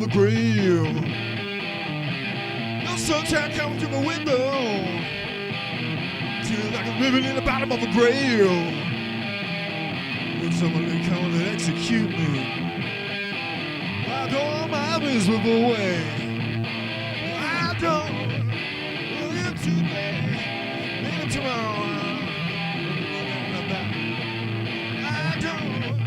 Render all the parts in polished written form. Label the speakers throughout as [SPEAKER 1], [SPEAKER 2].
[SPEAKER 1] of a grave. No sunshine coming through my window. Feels like I'm living in the bottom of a grave. With someone to come and execute me. I go on my miserable way. I don't live today, live tomorrow. I don't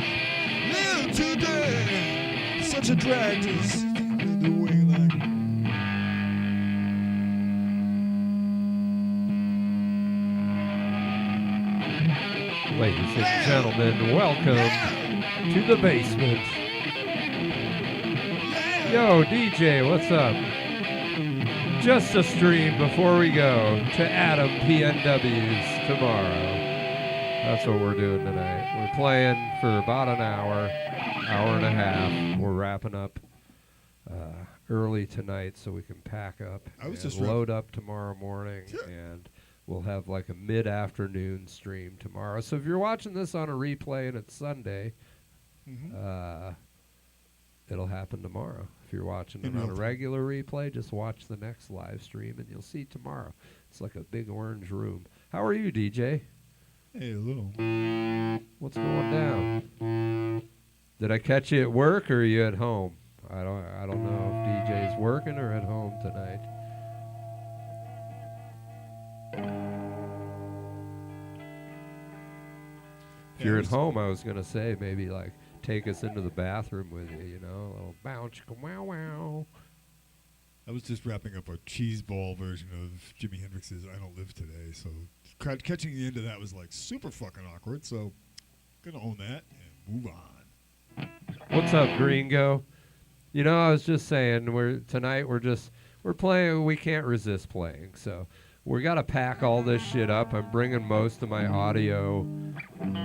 [SPEAKER 1] live today. Such a drag just in the way like.
[SPEAKER 2] Ladies and gentlemen, welcome to the basement. Yo, DJ, what's up? Just a stream before we go to Adam PNW'S tomorrow. That's what we're doing tonight. We're playing for about an hour and a half. We're wrapping up early tonight so we can pack up and load up tomorrow morning, and we'll have like a mid-afternoon stream tomorrow. So if you're watching this on a replay and it's Sunday, it'll happen tomorrow. If you're watching it on a regular replay, just watch the next live stream and you'll see tomorrow. It's like a big orange room. How are you, DJ?
[SPEAKER 1] Hey, a little.
[SPEAKER 2] What's going down? Did I catch you at work or are you at home? I don't know if DJ's working or at home tonight. If you're at home, I was going to say maybe like take us into the bathroom with you, you know, a little bounce, wow, wow.
[SPEAKER 1] I was just wrapping up a cheese ball version of Jimi Hendrix's I Don't Live Today, so catching the end of that was like super fucking awkward, so gonna own that and move on.
[SPEAKER 2] What's up, Gringo? You know, I was just saying, we're playing, we can't resist playing, so we got to pack all this shit up. I'm bringing most of my audio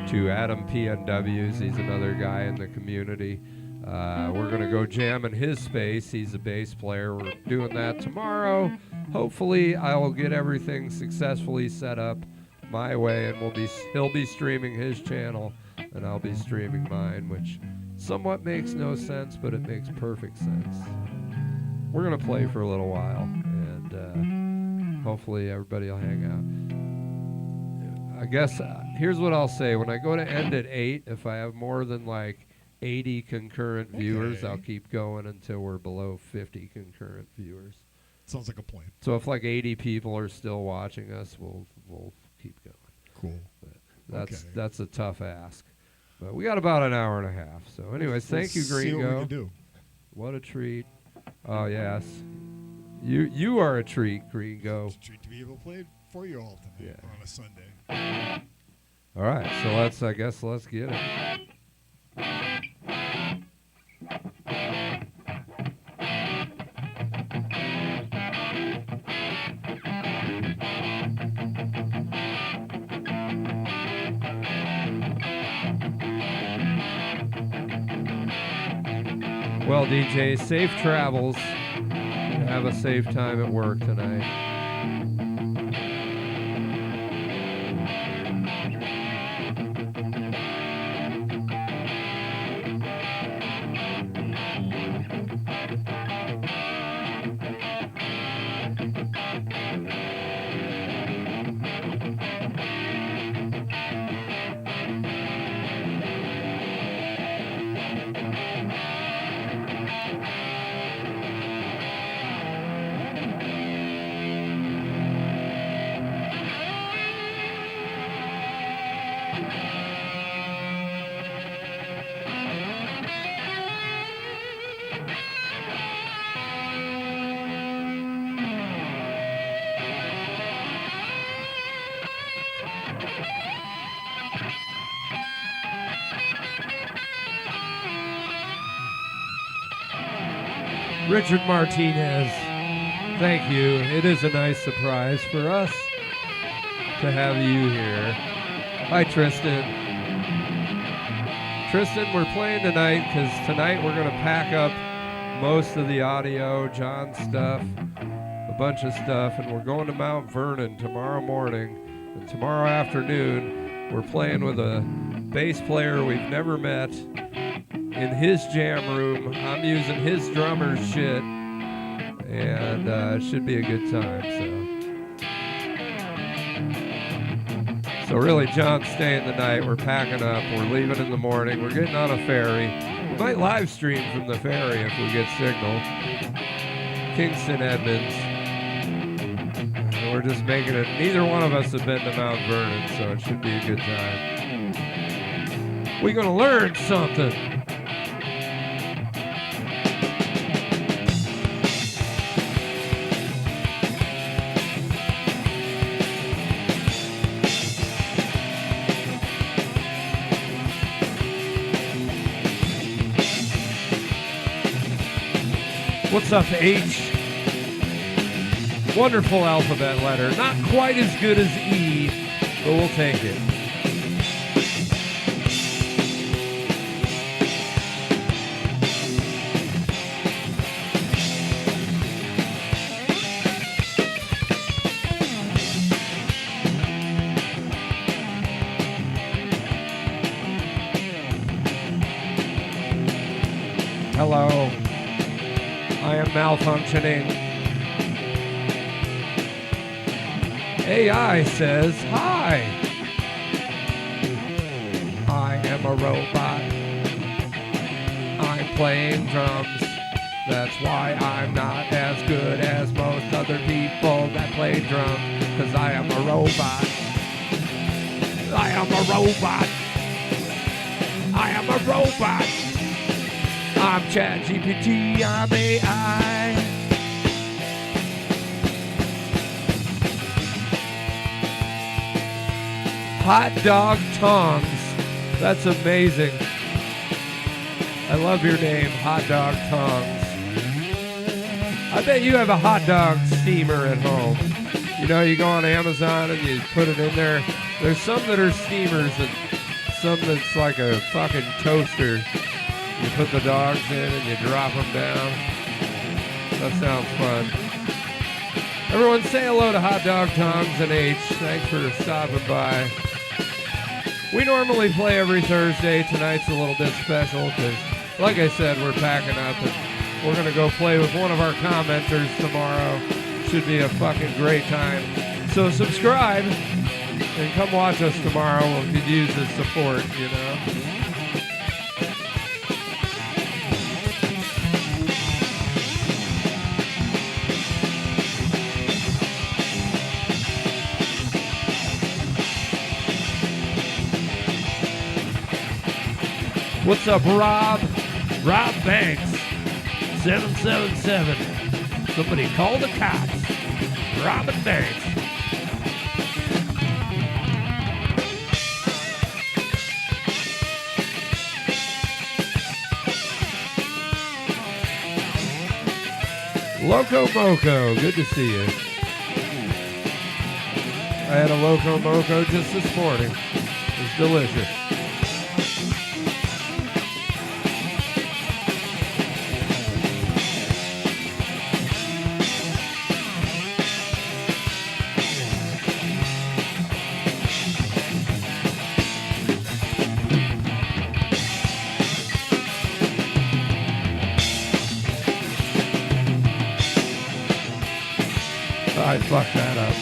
[SPEAKER 2] to Adam PNW'S. He's another guy in the community. We're going to go jam in his space. He's a bass player. We're doing that tomorrow. Hopefully, I will get everything successfully set up my way, and he'll be streaming his channel, and I'll be streaming mine, which somewhat makes no sense, but it makes perfect sense. We're going to play for a little while, and hopefully everybody will hang out. I guess here's what I'll say. When I go to end at 8, if I have more than like 80 concurrent viewers, I'll keep going until we're below 50 concurrent viewers.
[SPEAKER 1] Sounds like a plan.
[SPEAKER 2] So if like 80 people are still watching us, we'll keep going.
[SPEAKER 1] Cool.
[SPEAKER 2] But that's a tough ask. But we got about an hour and a half. So anyways, thank you, Gringo.
[SPEAKER 1] See what we can do.
[SPEAKER 2] What a treat. Oh, yes. You are a treat, Gringo.
[SPEAKER 1] It's a treat to be able to play for you all tonight on a Sunday.
[SPEAKER 2] All right, so let's get it. Well, DJ, safe travels. Have a safe time at work tonight. Richard Martinez, thank you. It is a nice surprise for us to have you here. Hi, Tristan. Tristan, we're playing tonight because tonight we're going to pack up most of the audio, John's stuff, a bunch of stuff, and we're going to Mount Vernon tomorrow morning. And tomorrow afternoon, we're playing with a bass player we've never met, in his jam room. I'm using his drummer's shit, and it should be a good time. So really, John's staying the night. We're packing up. We're leaving in the morning. We're getting on a ferry. We might live stream from the ferry if we get signal. Kingston, Edmonds. And we're just making it. Neither one of us have been to Mount Vernon, so it should be a good time. We're going to learn something. What's up, H? Wonderful alphabet letter. Not quite as good as E, but we'll take it. Hello. I am malfunctioning. AI says, hi. I am a robot. I'm playing drums. That's why I'm not as good as most other people that play drums. Cause I am a robot. I am a robot. I am a robot. I'm ChatGPT, I'm AI. Hot dog tongs. That's amazing. I love your name, Hot Dog Tongs. I bet you have a hot dog steamer at home. You know, you go on Amazon and you put it in there. There's some that are steamers and some that's like a fucking toaster. You put the dogs in and you drop them down. That sounds fun. Everyone say hello to Hot Dog Tongs and H. Thanks for stopping by. We normally play every Thursday. Tonight's a little bit special because, like I said, we're packing up and we're going to go play with one of our commenters tomorrow. Should be a fucking great time. So subscribe and come watch us tomorrow. We could use the support, you know. What's up, Rob? Rob Banks, 777. Somebody call the cops. Robin Banks. Loco Moco, good to see you. I had a Loco Moco just this morning. It was delicious. I fucked that up.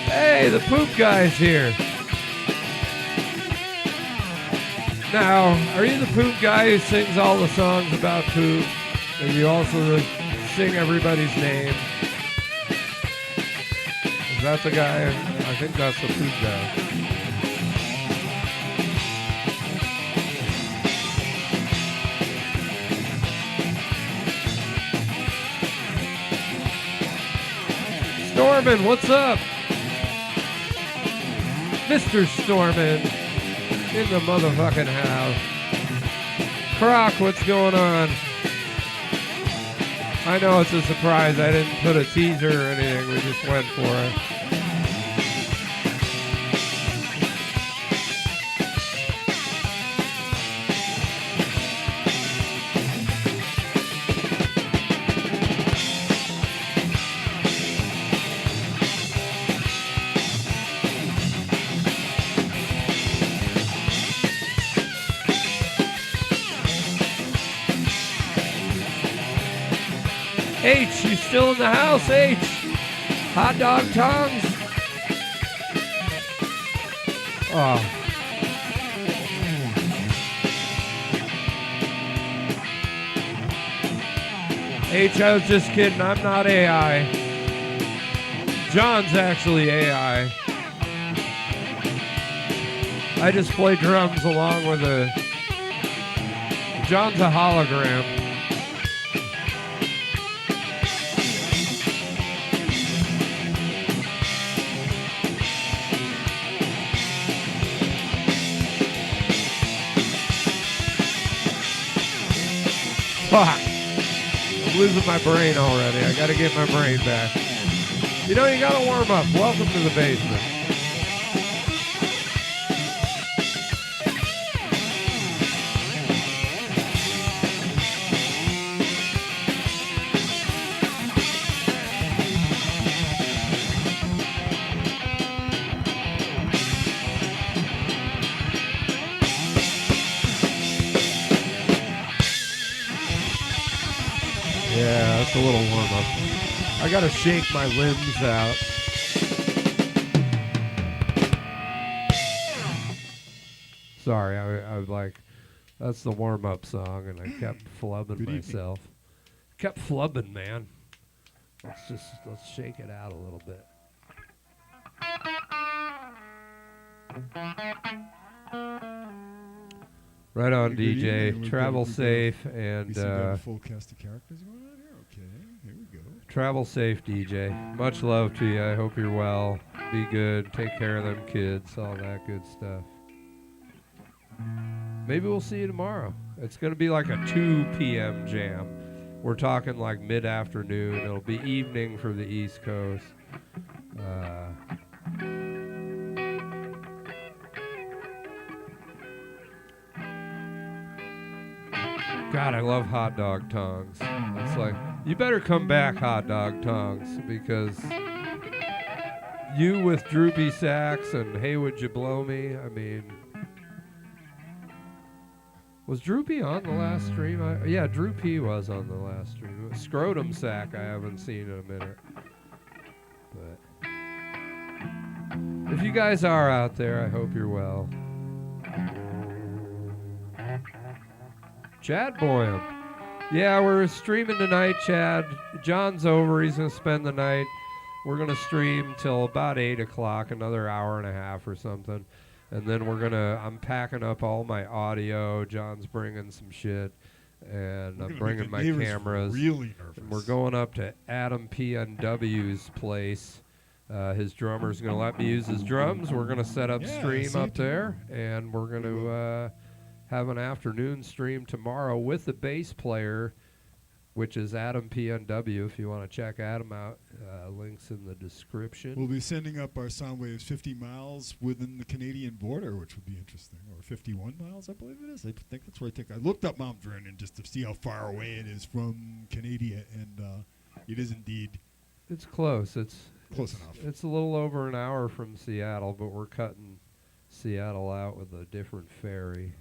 [SPEAKER 2] Hey, the poop guy's here. Now, are you the poop guy who sings all the songs about poop? And you also sing everybody's name? Is that the guy? I think that's the poop guy. Stormin, what's up? Mr. Stormin in the motherfucking house. Croc, what's going on? I know it's a surprise. I didn't put a teaser or anything. We just went for it. H, you still in the house, H? Hot dog tongs? Oh. H, I was just kidding. I'm not AI. John's actually AI. I just play drums along with a... John's a hologram. Fuck. I'm losing my brain already. I gotta get my brain back. You know, you gotta warm up. Welcome to the basement. Yeah, that's a little warm up. I gotta shake my limbs out. Sorry, I was like, that's the warm up song, and I kept flubbing myself. Kept flubbing, man. Let's shake it out a little bit. Right on, DJ. Travel safe and
[SPEAKER 1] full cast of characters going on here. Okay, here we go.
[SPEAKER 2] Travel safe, DJ. Much love to you. I hope you're well. Be good. Take care of them kids. All that good stuff. Maybe we'll see you tomorrow. It's going to be like a 2 p.m. jam. We're talking like mid-afternoon. It'll be evening for the East Coast. God, I love hot dog tongs. It's like, you better come back, hot dog tongs, because you with droopy sax and hey, would you blow me? I mean, was Droopy on the last stream? Yeah, Droopy was on the last stream. Scrotum sack I haven't seen in a minute. But if you guys are out there, I hope you're well. Chad Boyum. Yeah, we're streaming tonight, Chad. John's over. He's going to spend the night. We're going to stream till about 8 o'clock, another hour and a half or something. And then I'm packing up all my audio. John's bringing some shit. And I'm bringing my cameras.
[SPEAKER 1] Really nervous.
[SPEAKER 2] And we're going up to Adam PNW'S place. His drummer's going to let me use his drums. We're going to set up stream up there. And we're going to... have an afternoon stream tomorrow with the bass player, which is Adam PNW. If you want to check Adam out, links in the description.
[SPEAKER 1] We'll be sending up our sound waves 50 miles within the Canadian border, which would be interesting, or 51 miles, I believe it is. I think that's where I looked up Mount Vernon just to see how far away it is from Canada, and it is indeed.
[SPEAKER 2] It's close. It's
[SPEAKER 1] close enough.
[SPEAKER 2] It's a little over an hour from Seattle, but we're cutting Seattle out with a different ferry.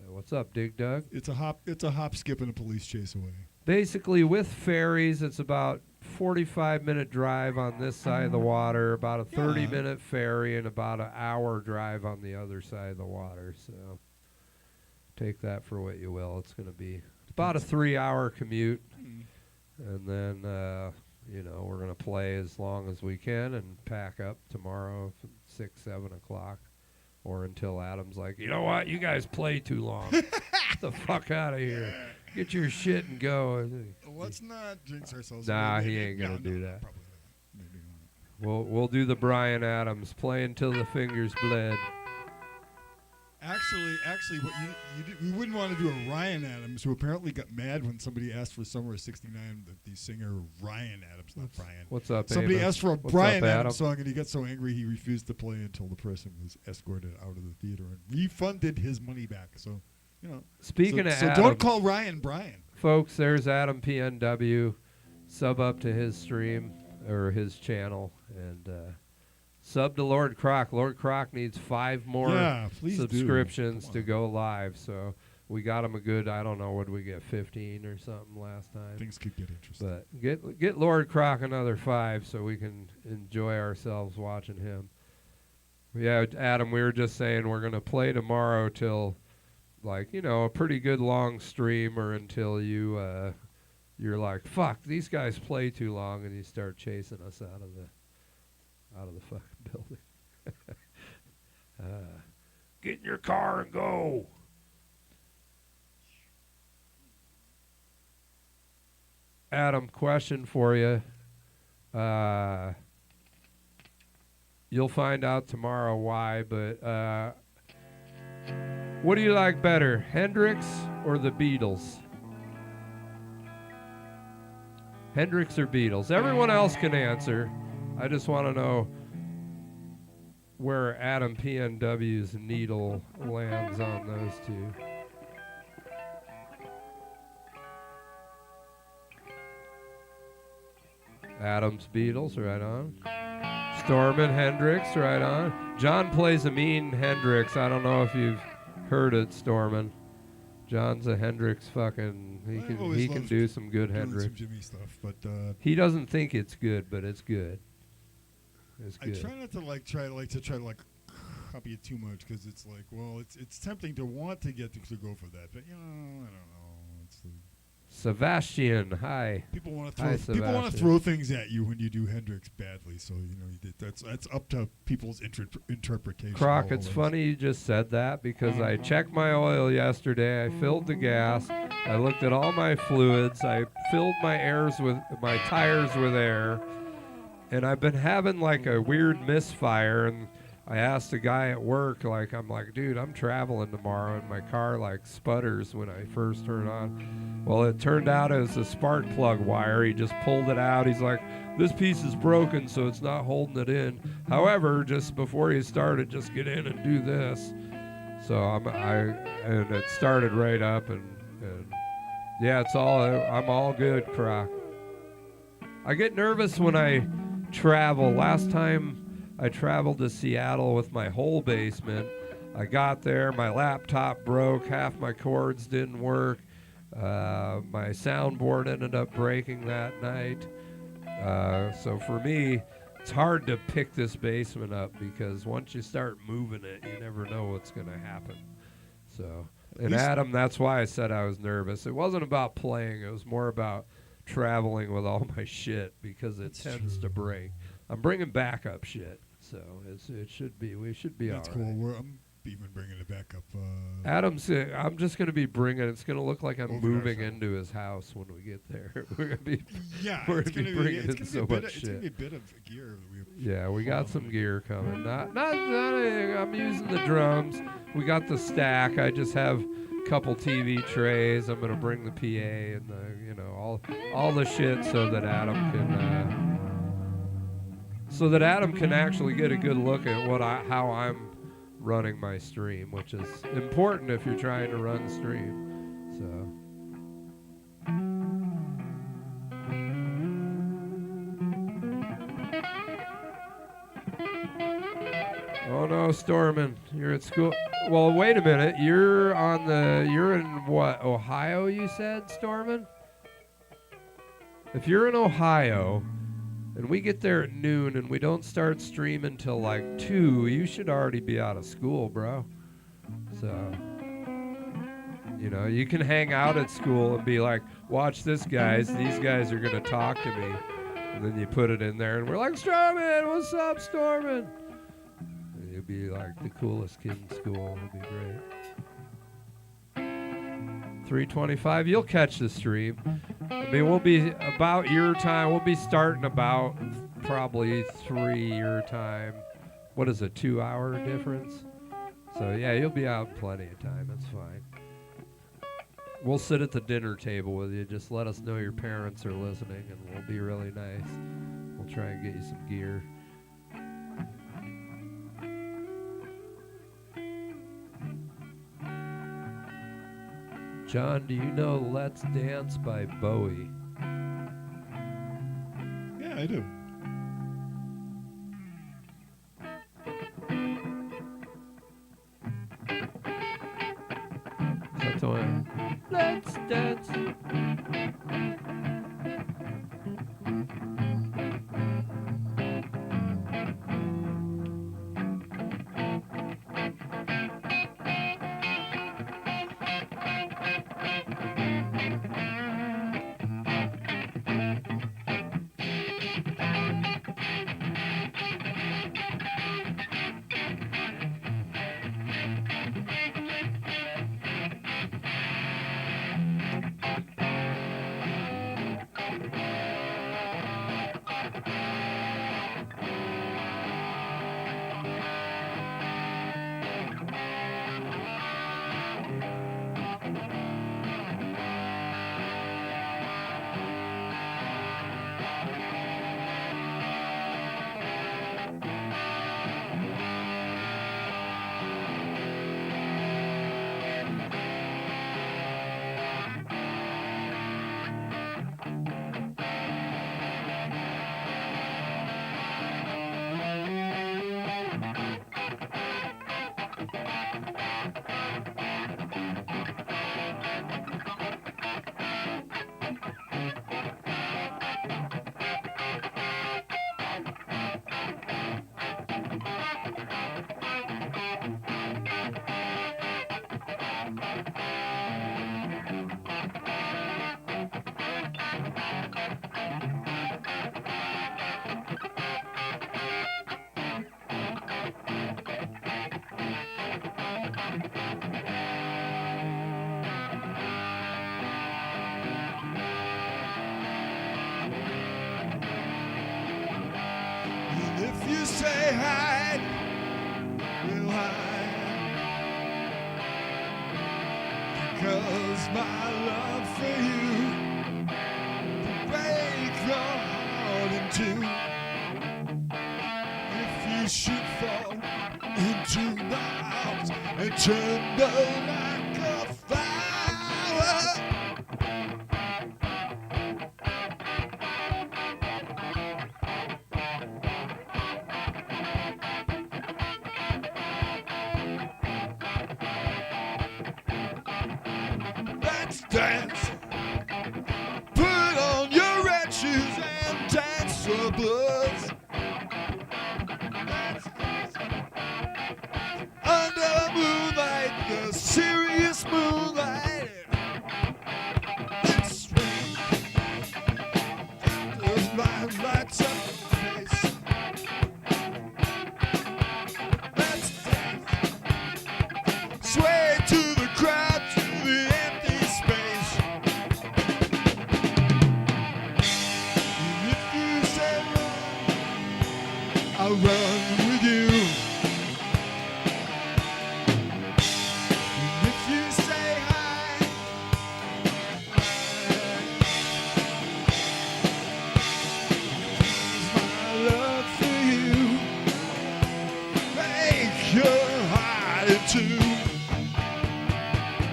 [SPEAKER 2] What's up, Dig Dug?
[SPEAKER 1] It's a hop, skip, and a police chase away.
[SPEAKER 2] Basically, with ferries, it's about 45-minute drive on this side of the water, about a 30-minute ferry, and about an hour drive on the other side of the water. So take that for what you will. It's going to be about a 3-hour commute, and then we're going to play as long as we can and pack up tomorrow from 6, 7 o'clock. Or until Adam's like, you know what? You guys play too long. Get the fuck out of here. Get your shit and go.
[SPEAKER 1] Let's not jinx ourselves.
[SPEAKER 2] Nah, he ain't going to do that.
[SPEAKER 1] Probably not. Maybe not.
[SPEAKER 2] We'll do the Bryan Adams. Play until the fingers bled.
[SPEAKER 1] Actually, what you wouldn't want to do a Ryan Adams, who apparently got mad when somebody asked for Summer of '69, the singer Ryan Adams, not Brian.
[SPEAKER 2] What's up,
[SPEAKER 1] Somebody
[SPEAKER 2] Amos?
[SPEAKER 1] asked for a
[SPEAKER 2] What's
[SPEAKER 1] Bryan
[SPEAKER 2] up,
[SPEAKER 1] Adams song, and he got so angry he refused to play until the person was escorted out of the theater and refunded his money back. So,
[SPEAKER 2] Speaking of
[SPEAKER 1] so
[SPEAKER 2] Adam,
[SPEAKER 1] don't call Ryan Brian.
[SPEAKER 2] Folks, there's Adam PNW. Sub up to his stream or his channel and sub to Lord Croc. Lord Croc needs 5 more subscriptions to go live. So we got him a good, I don't know, what did we get, 15 or something last time?
[SPEAKER 1] Things could get interesting.
[SPEAKER 2] But get Lord Croc another 5 so we can enjoy ourselves watching him. Yeah, Adam, we were just saying we're going to play tomorrow till, like, you know, a pretty good long stream, or until you're like, fuck, these guys play too long, and you start chasing us out of the fucking building. Get in your car and go. Adam, question for you. You'll find out tomorrow why, but what do you like better, Hendrix or the Beatles? Hendrix or Beatles? Everyone else can answer. I just want to know where Adam PNW's needle lands on those two. Adam's Beatles, right on. Stormin' Hendrix, right on. John plays a mean Hendrix. I don't know if you've heard it, Stormin'. John's a Hendrix fucking. He can do some good Hendrix.
[SPEAKER 1] Some Jimmy stuff, but
[SPEAKER 2] he doesn't think it's good, but it's good. It's good.
[SPEAKER 1] I try not to try to copy it too much, because it's like, well, it's tempting to want to get to go for that, but I don't know. It's
[SPEAKER 2] Sebastian, hi.
[SPEAKER 1] People want to throw things at you when you do Hendrix badly, so that's up to people's interpretation.
[SPEAKER 2] Croc, it's funny you just said that, because I checked my oil yesterday. I filled the gas. I looked at all my fluids. I filled my tires with air, and I've been having like a weird misfire. And I asked a guy at work, I'm like, dude, I'm traveling tomorrow, and my car sputters when I first turn on. Well, it turned out it was a spark plug wire. He just pulled it out. He's like, this piece is broken, so it's not holding it in. However, just before he started, just get in and do this. So and it started right up, and yeah, I'm all good, Croc. I get nervous when I travel. Last time I traveled to Seattle with my whole basement. I got there, my laptop broke, half my cords didn't work. My soundboard ended up breaking that night. So for me, it's hard to pick this basement up, because once you start moving it, you never know what's going to happen. So, and Adam, that's why I said I was nervous. It wasn't about playing. It was more about traveling with all my shit, because it tends to break. I'm bringing backup shit. So we should be all right.
[SPEAKER 1] That's cool. I'm even bringing it back up.
[SPEAKER 2] Adam's, I'm just going to be it's going to look like I'm moving into his house when we get there. We're going to be,
[SPEAKER 1] it's going to be so much shit. It's going to be a bit of gear.
[SPEAKER 2] We got some gear coming. Not I'm using the drums. We got the stack. I just have a couple TV trays. I'm going to bring the PA and all the shit so that Adam can actually get a good look at how I'm running my stream, which is important if you're trying to run stream. So oh no, Stormin', you're at school. Well, wait a minute. You're in what, Ohio, you said, Stormin'? If you're in Ohio and we get there at noon and we don't start streaming till 2, you should already be out of school, bro. So, you can hang out at school and be like, watch this, guys. These guys are going to talk to me. And then you put it in there and we're like, Stormin', what's up, Stormin'? And you'll be like the coolest kid in school. It'll be great. 3:25, you'll catch the stream. We'll be about your time. We'll be starting about probably 3 your time. What is a 2-hour difference? So yeah, you'll be out plenty of time. That's fine. We'll sit at the dinner table with you. Just let us know your parents are listening, and we'll be really nice. We'll try and get you some gear. John, do you know Let's Dance by Bowie?
[SPEAKER 1] Yeah, I do.
[SPEAKER 2] dance one. Let's dance.
[SPEAKER 1] If you say hi, we'll hide. Because my love for you will break your heart in two. If you should fall into my arms and tremble like a flower, let's dance. Put on your red shoes and dance the blues. Let's dance. Under the moonlight, the serious moonlight. Let's swing. The light lights up your face. Let's dance. Sway to the crowd, to the empty space. If you say run, I'll run with you. If you say hi, my love for you break your heart in two.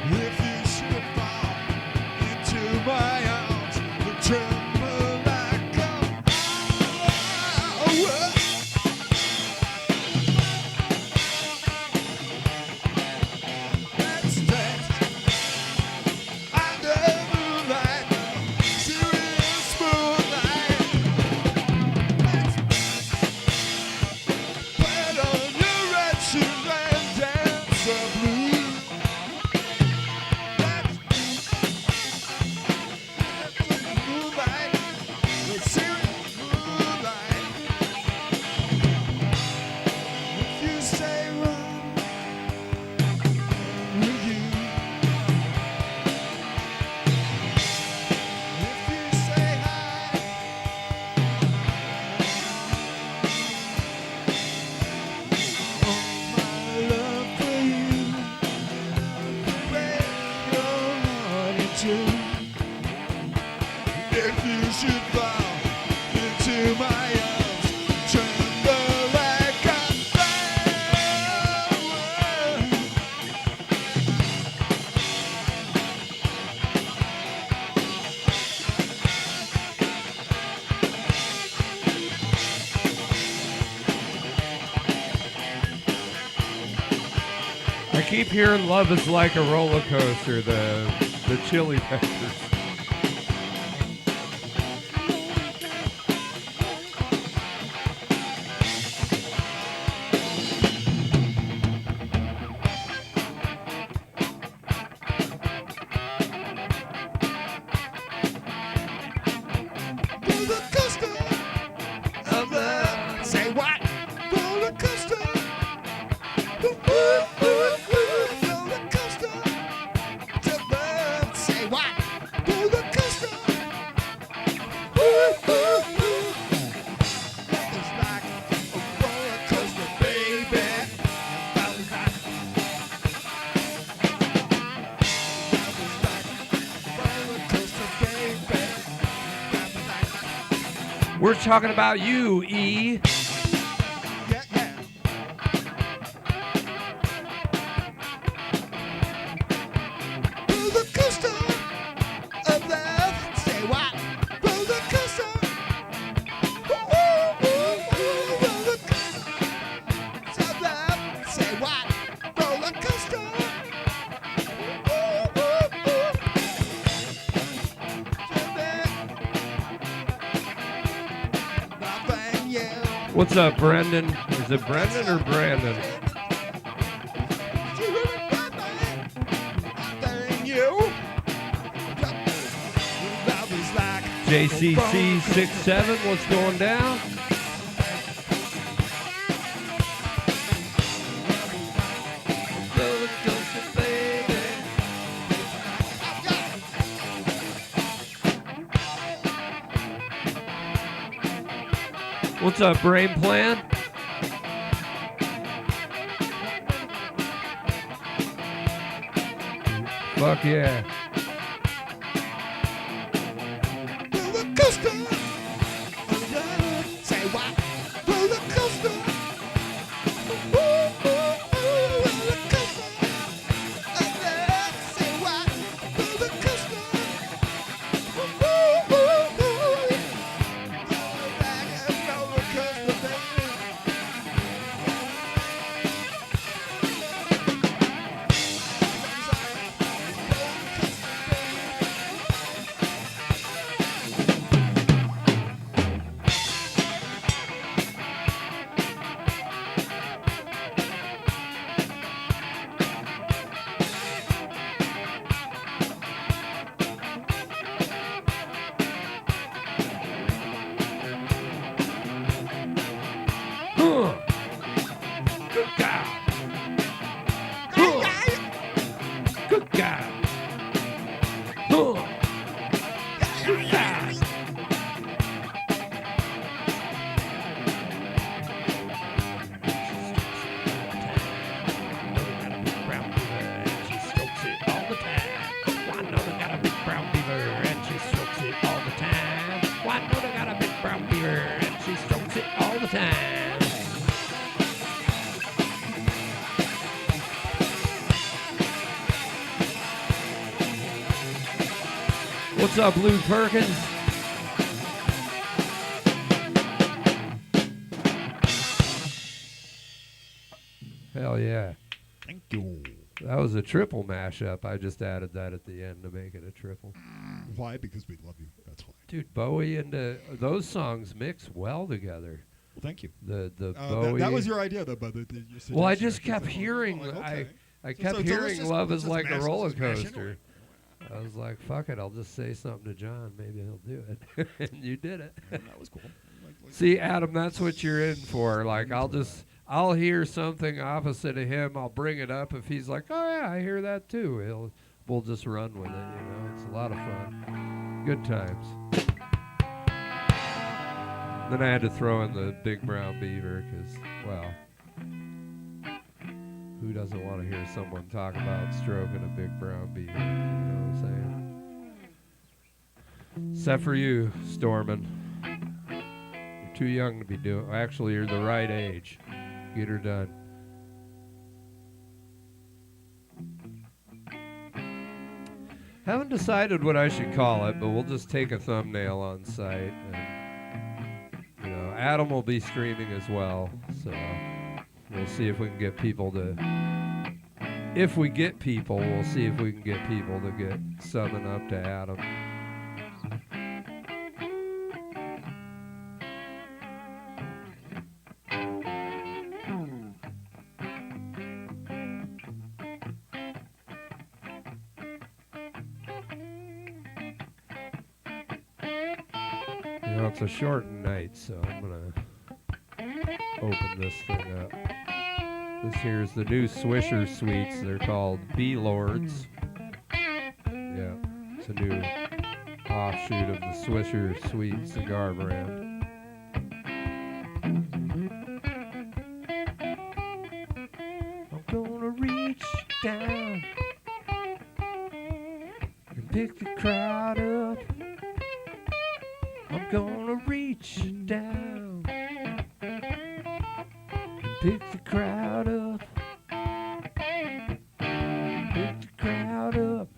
[SPEAKER 1] If you should fall into my arms, you'll tremble like a flower.
[SPEAKER 2] keep hearing Love is Like a Roller Coaster, the Chili Peppers.
[SPEAKER 1] Roller coaster of love. Say what? Roller coaster. Roller coaster of love. Say what? Roller coaster. Love is like a roller coaster, baby. Love is like a roller coaster, baby.
[SPEAKER 2] We're talking about you, E.
[SPEAKER 1] Yeah, yeah. Roller coaster of love. Say what? Roller coaster. Roller coaster of love. Say what? Roller coaster. Loving you.
[SPEAKER 2] What's up, Brendan? Is it Brendan or Brandon? JCC 67, what's going down? What's up, Brain Plan? Fuck yeah.
[SPEAKER 1] Roller coaster of love. Say what? Roller coaster. Roller coaster of love. Say what? Roller coaster. Like a roller coaster, baby.
[SPEAKER 2] Good guy. Good guy. Good guy. What's up, Lou Perkins? Hell yeah.
[SPEAKER 1] Thank you.
[SPEAKER 2] That was a triple mashup. I just added that at the end to make it a triple.
[SPEAKER 1] Why? Because we love you. That's why.
[SPEAKER 2] Dude, Bowie and those songs mix well together.
[SPEAKER 1] Well, thank you.
[SPEAKER 2] The Bowie.
[SPEAKER 1] That was your idea, though, but your
[SPEAKER 2] Well, I
[SPEAKER 1] suggestion.
[SPEAKER 2] just kept
[SPEAKER 1] Like,
[SPEAKER 2] hearing.
[SPEAKER 1] oh, okay.
[SPEAKER 2] I
[SPEAKER 1] So
[SPEAKER 2] kept
[SPEAKER 1] let's
[SPEAKER 2] hearing
[SPEAKER 1] just-
[SPEAKER 2] "Love
[SPEAKER 1] let's
[SPEAKER 2] is
[SPEAKER 1] just
[SPEAKER 2] like
[SPEAKER 1] mash-
[SPEAKER 2] a roller
[SPEAKER 1] let's mash into
[SPEAKER 2] coaster."
[SPEAKER 1] it.
[SPEAKER 2] I was like, "Fuck it, I'll just say something to John. Maybe he'll do it." And you did it.
[SPEAKER 1] That was cool.
[SPEAKER 2] See, Adam, that's what you're in for. Like, I'll hear something opposite of him. I'll bring it up. If he's like, "Oh yeah, I hear that too," we'll just run with it. You know, it's a lot of fun. Good times. Then I had to throw in the Big Brown Beaver because, well, who doesn't want to hear someone talk about stroking a big brown beaver? You know what I'm saying? Except for you, Stormin. You're too young to be doing. Actually, you're the right age. Get her done. Haven't decided what I should call it, but we'll just take a thumbnail on site. And, you know, Adam will be streaming as well, so we'll see if we can get people to if we get people, we'll see if we can get people to get subbing up to Adam. You know, it's a short night, so I'm gonna open this thing up. This here's the new Swisher Sweets. They're called B-Lords. Yeah, it's a new offshoot of the Swisher Sweet cigar brand. I'm gonna reach down and pick the crowd up. I'm gonna reach down and pick the crowd up. Pick the crowd up.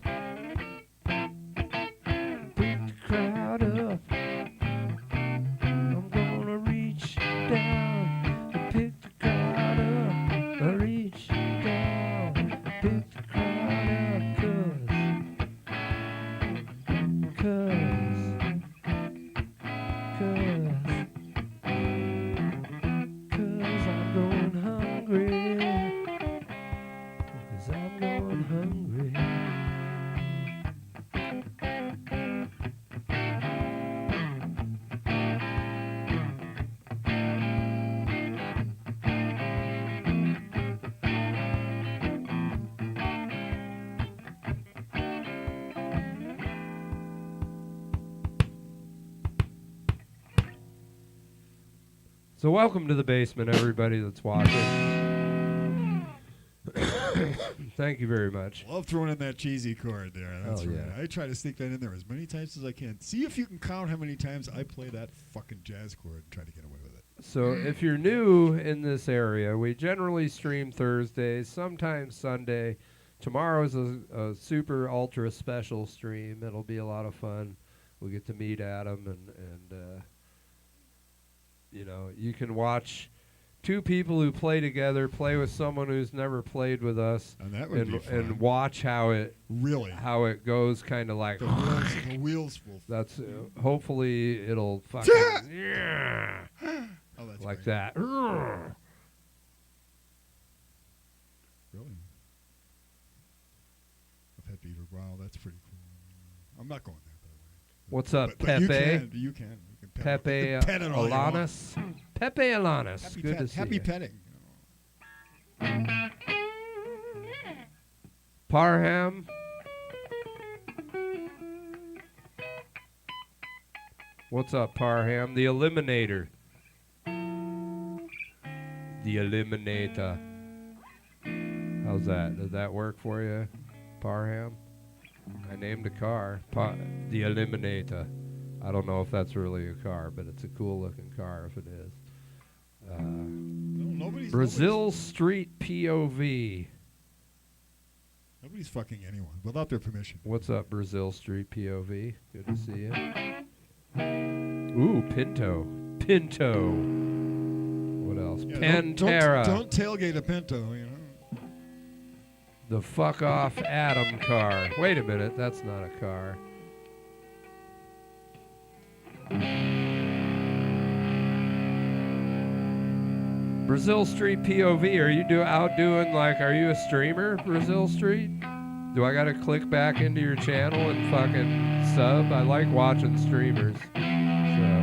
[SPEAKER 2] Pick the crowd up. I'm gonna reach down and pick the crowd up. I reach down and pick the crowd up, 'cause I'm going hungry. 'Cause I'm going hungry. So welcome to the basement, everybody that's watching. Thank you very much.
[SPEAKER 1] Love throwing in that cheesy chord there. That's
[SPEAKER 2] Oh,
[SPEAKER 1] right.
[SPEAKER 2] yeah.
[SPEAKER 1] I try to sneak that in there as many times as I can. See if you can count how many times I play that fucking jazz chord and try to get away with it.
[SPEAKER 2] So if you're new in this area, we generally stream Thursdays, sometimes Sunday. Tomorrow's a super ultra special stream. It'll be a lot of fun. We'll get to meet Adam and you know, you can watch two people who play together play with someone who's never played with us,
[SPEAKER 1] And that would be fun.
[SPEAKER 2] and watch how it goes, kind of like
[SPEAKER 1] The wheels will.
[SPEAKER 2] that's hopefully it'll fucking yeah,
[SPEAKER 1] Oh, that's
[SPEAKER 2] like
[SPEAKER 1] great.
[SPEAKER 2] that.
[SPEAKER 1] Really? A pet beaver. Wow, that's pretty cool. I'm not going there, by the way.
[SPEAKER 2] What's up,
[SPEAKER 1] But
[SPEAKER 2] Pepe?
[SPEAKER 1] You can. You can pet
[SPEAKER 2] Pepe
[SPEAKER 1] it. Pet it all you want.
[SPEAKER 2] Alanis. Pepe Alanis.
[SPEAKER 1] Happy
[SPEAKER 2] Good
[SPEAKER 1] pet,
[SPEAKER 2] to see
[SPEAKER 1] happy
[SPEAKER 2] you.
[SPEAKER 1] petting.
[SPEAKER 2] Parham. What's up, Parham? The Eliminator. The Eliminator. How's that? Did that work for you, Parham? I named a car. The Eliminator. I don't know if that's really a car, but it's a cool looking car if it is. Brazil Street POV.
[SPEAKER 1] Nobody's fucking anyone without their permission.
[SPEAKER 2] What's up, Brazil Street POV? Good to see you. Ooh, Pinto. Pinto. What else?
[SPEAKER 1] Yeah,
[SPEAKER 2] Pantera.
[SPEAKER 1] Don't tailgate a Pinto, you know.
[SPEAKER 2] The fuck off Adam car. Wait a minute, that's not a car. Brazil Street POV, are you out doing like, are you a streamer, Brazil Street? Do I gotta click back into your channel and fucking sub? I like watching streamers. So.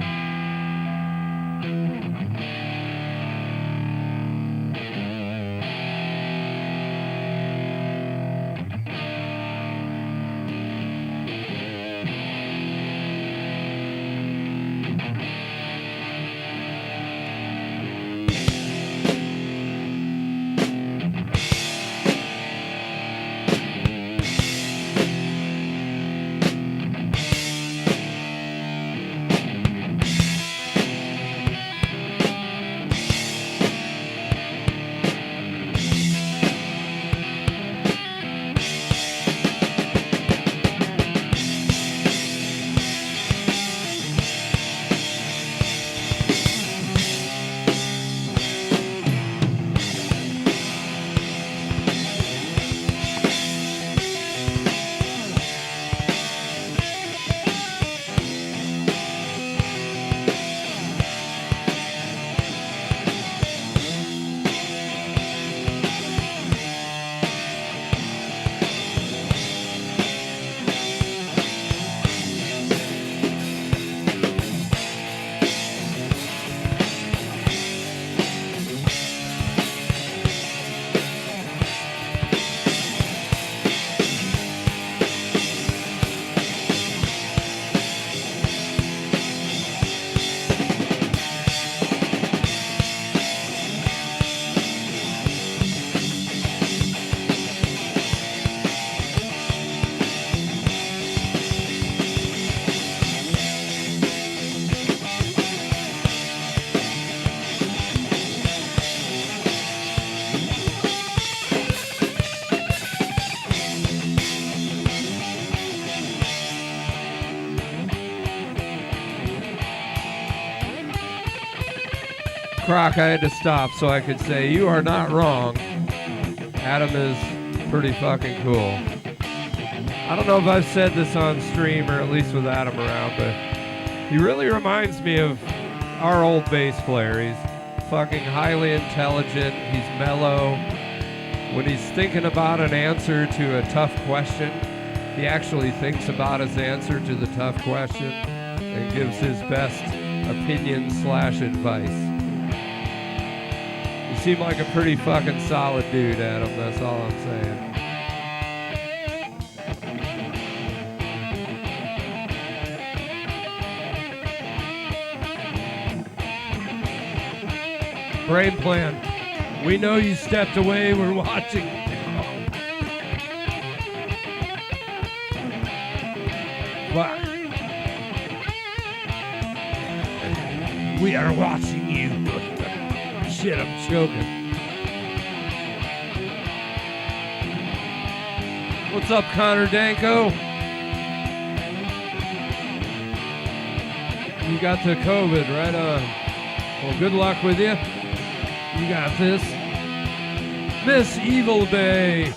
[SPEAKER 2] Croc, I had to stop so I could say, you are not wrong. Adam is pretty fucking cool. I don't know if I've said this on stream or at least with Adam around, but he really reminds me of our old bass player. He's fucking highly intelligent. He's mellow. When he's thinking about an answer to a tough question, he actually thinks about his answer to the tough question and gives his best opinion / advice. You seem like a pretty fucking solid dude, Adam. That's all I'm saying. Brain plan. We know you stepped away. We're watching. Fuck. We are watching you. Shit, I'm choking. What's up, Connor Danko? You got the COVID, right on. Well, good luck with you. You got this. Miss Evil Day.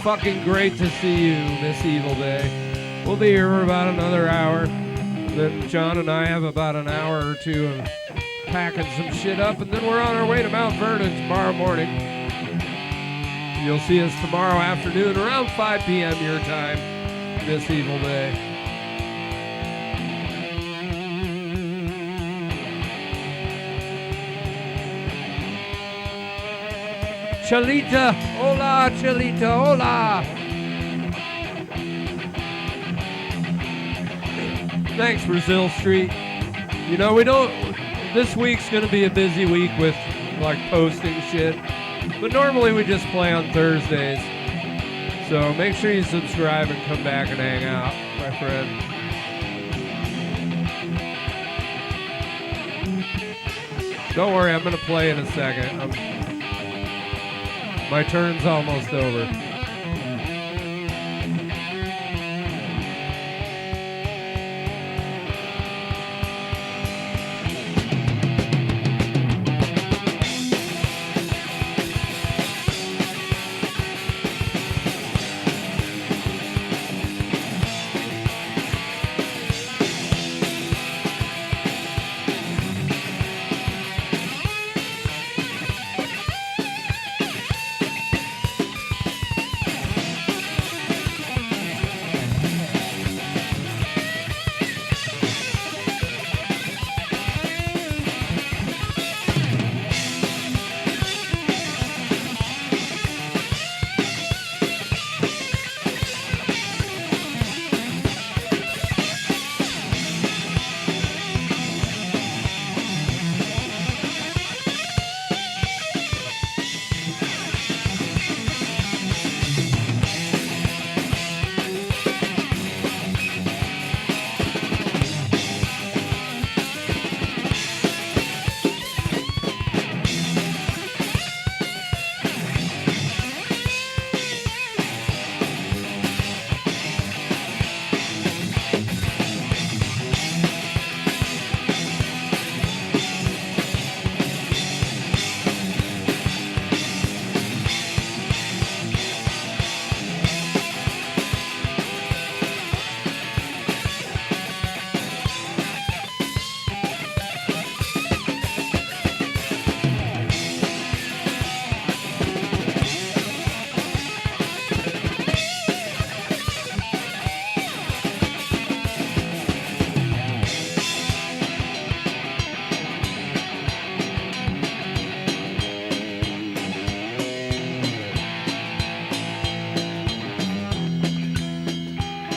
[SPEAKER 2] Fucking great to see you, Miss Evil Day. We'll be here for about another hour. Then John and I have about an hour or two of packing some shit up, and then we're on our way to Mount Vernon tomorrow morning. You'll see us tomorrow afternoon around 5 p.m. your time, Miss Evil Day. Chalita, hola, Chalita, hola. Thanks, Brazil Street. You know, this week's gonna be a busy week with like posting shit, but normally we just play on Thursdays. So make sure you subscribe and come back and hang out, my friend. Don't worry, I'm gonna play in a second. My turn's almost over.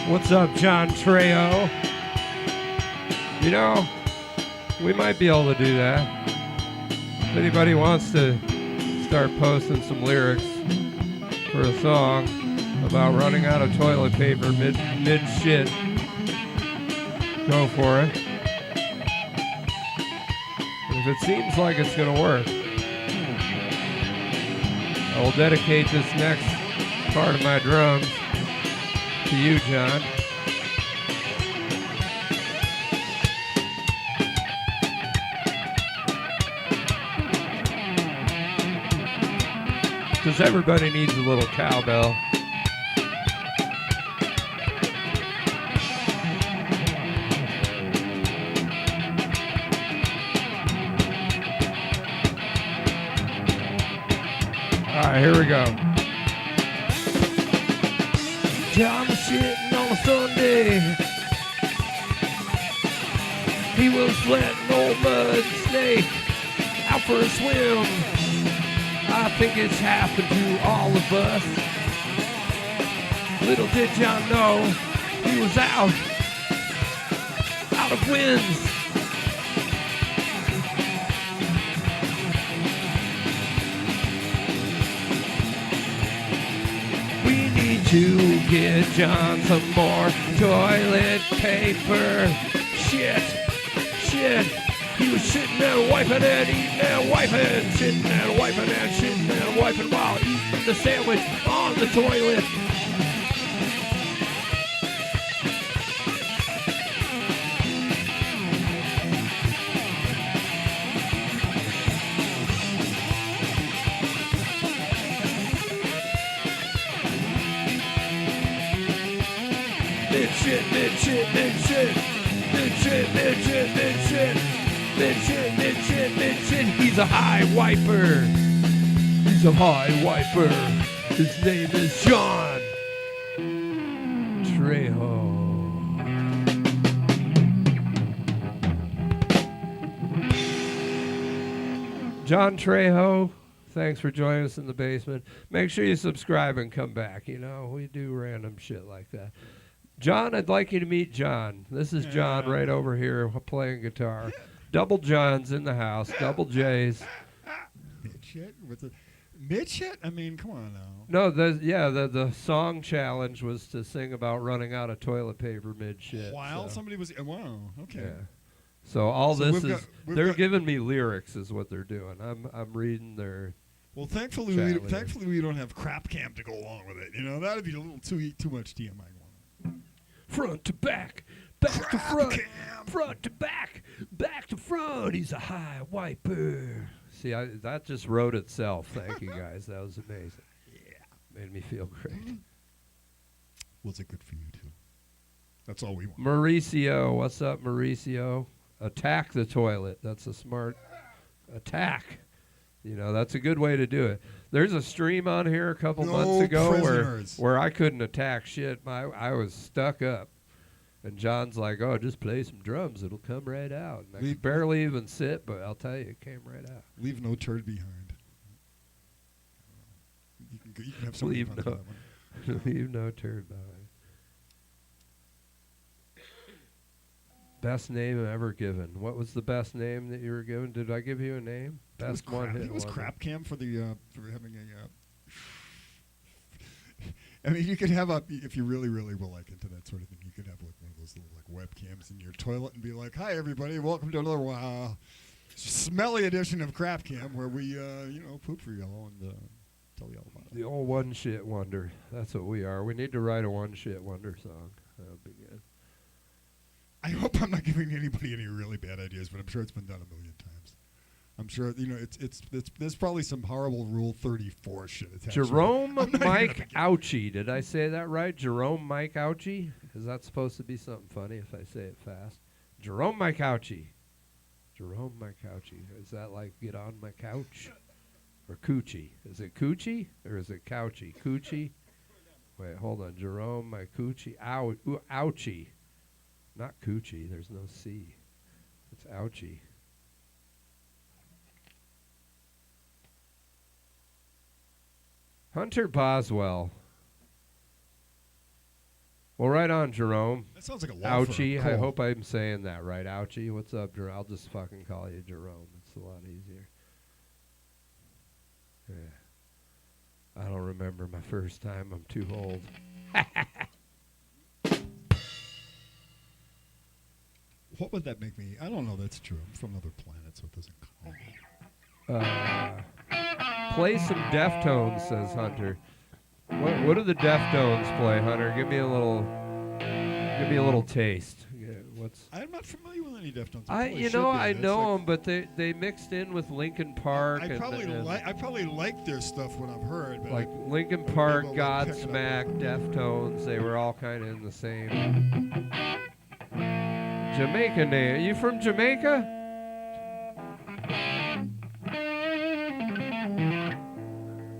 [SPEAKER 2] What's up, John Trejo? You know, we might be able to do that. If anybody wants to start posting some lyrics for a song about running out of toilet paper mid-shit, go for it. If it seems like it's going to work, I will dedicate this next part of my drums to you, John. Because everybody needs a little cowbell. All right, here we go. John was shitting on a Sunday. He was letting old mud snake out for a swim. I think it's happened to all of us. Little did John know he was out of winds. We need to get John some more toilet paper. Shit. He was sitting there wiping and eating and wiping, sitting there wiping and shitting and wiping while eating the sandwich on the toilet. Mid-shit. He's a high wiper. His name is John Trejo. John Trejo, thanks for joining us in the basement. Make sure you subscribe and come back. You know, we do random shit like that. John, I'd like you to meet John. This is John right over here playing guitar. Double Johns in the house, double J's.
[SPEAKER 1] Mid-shit? I mean, come on now.
[SPEAKER 2] No, the song challenge was to sing about running out of toilet paper mid-shit.
[SPEAKER 1] While somebody was, wow, okay.
[SPEAKER 2] Yeah. So they're giving me lyrics is what they're doing. I'm reading their.
[SPEAKER 1] Well, thankfully we don't have crap cam to go along with it. You know, that'd be a little too much TMI.
[SPEAKER 2] Front to back to front, front to back to front. He's a high wiper. See, that just wrote itself. Thank you, guys. That was amazing. Yeah. Made me feel great.
[SPEAKER 1] Was it good for you, too? That's all we want.
[SPEAKER 2] Mauricio. What's up, Mauricio? Attack the toilet. That's a smart attack. You know, that's a good way to do it. There's a stream on here a couple months ago where I couldn't attack shit. I was stuck up. And John's like, oh, just play some drums. It'll come right out. And I could barely even sit, but I'll tell you, it came right out.
[SPEAKER 1] Leave no turd behind. You can have something
[SPEAKER 2] leave no turd behind. Best name ever given. What was the best name that you were given? Did I give you a name? Best one hit.
[SPEAKER 1] I think it was Crap Cam for having a. I mean, you could have if you really, really were like into that sort of thing, you could have like one of those little like webcams in your toilet and be like, "Hi, everybody, welcome to another smelly edition of Crap Cam, where we, poop for y'all and tell y'all about it."
[SPEAKER 2] The old one shit wonder. That's what we are. We need to write a one shit wonder song. That would be good.
[SPEAKER 1] I hope I'm not giving anybody any really bad ideas, but I'm sure it's been done a million times. I'm sure it's there's probably some horrible Rule 34 shit attached.
[SPEAKER 2] Jerome Mike Ouchie. Did I say that right? Jerome Mike Ouchie? Is that supposed to be something funny if I say it fast? Jerome Mike Ouchie. Jerome Mike Ouchie. Is that like get on my couch? Or coochie? Is it coochie or is it couchie? Coochie? Wait, hold on. Jerome Mike Ouchie. Ouchie. Not coochie. There's no C. It's ouchie. Hunter Boswell. Well, right on, Jerome.
[SPEAKER 1] That sounds like a law
[SPEAKER 2] Ouchie.
[SPEAKER 1] firm.
[SPEAKER 2] I hope I'm saying that right. Ouchie. What's up, Jerome? I'll just fucking call you Jerome. It's a lot easier. Yeah. I don't remember my first time. I'm too old.
[SPEAKER 1] What would that make me? I don't know. That's true. I'm from another planet, so it doesn't count.
[SPEAKER 2] Play some Deftones, says Hunter. What do the Deftones play, Hunter? Give me a little taste. Yeah,
[SPEAKER 1] I'm not familiar with know any Deftones.
[SPEAKER 2] I know them, but they mixed in with Linkin Park.
[SPEAKER 1] I probably like their stuff when I've heard. But
[SPEAKER 2] like Linkin Park, Godsmack, Deftones. They were all kind of in the same. Jamaica name. You from Jamaica?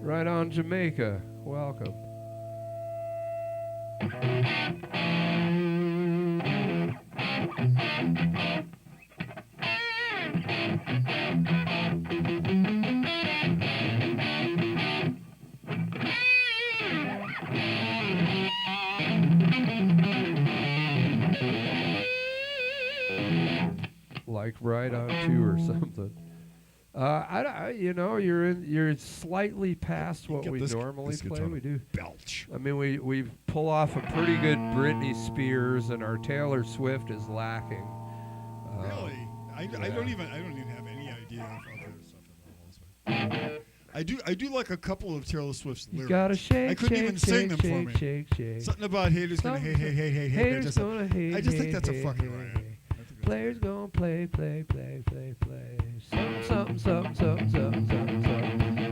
[SPEAKER 2] Right on, Jamaica. Welcome. Like right on two or something. You're slightly past what we normally play. We do
[SPEAKER 1] belch.
[SPEAKER 2] I mean, we pull off a pretty good Britney Spears, and our Taylor Swift is lacking.
[SPEAKER 1] Really? I don't even have any idea of other stuff at all. I do like a couple of Taylor Swift's lyrics.
[SPEAKER 2] You gotta shake,
[SPEAKER 1] I couldn't even sing them for me.
[SPEAKER 2] Shake.
[SPEAKER 1] Something about haters gonna hate.
[SPEAKER 2] Haters gonna hate.
[SPEAKER 1] I just think that's a fucking riot.
[SPEAKER 2] Players gonna play. Something.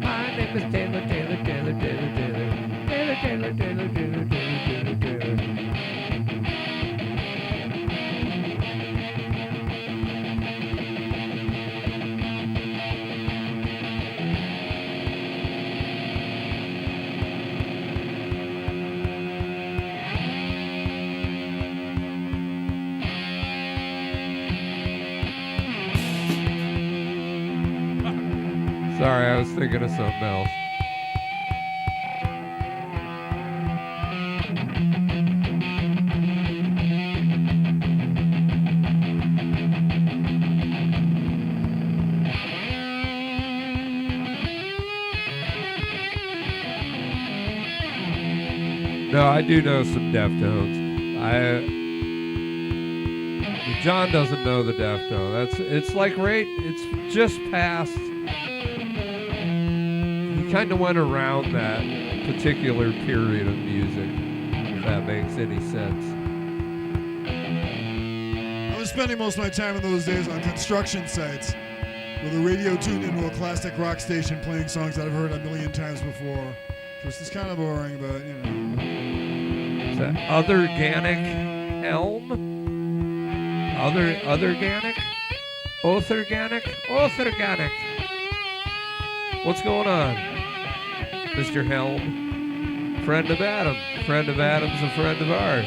[SPEAKER 2] My name is Taylor. Sorry, I was thinking of something else. No, I do know some Deftones. John doesn't know the Deftones. It's like it's just past. Kind of went around that particular period of music, if that makes any sense.
[SPEAKER 1] I was spending most of my time in those days on construction sites with a radio tuned into a classic rock station playing songs that I've heard a million times before. Which is kind of boring, but
[SPEAKER 2] Is that Otherganic Helm? Otherganic? Otherganic. What's going on? Mr. Helm, friend of Adam. Friend of Adam's a friend of ours.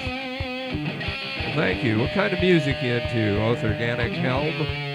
[SPEAKER 2] Well, thank you. What kind of music you into, Otherganic Helm?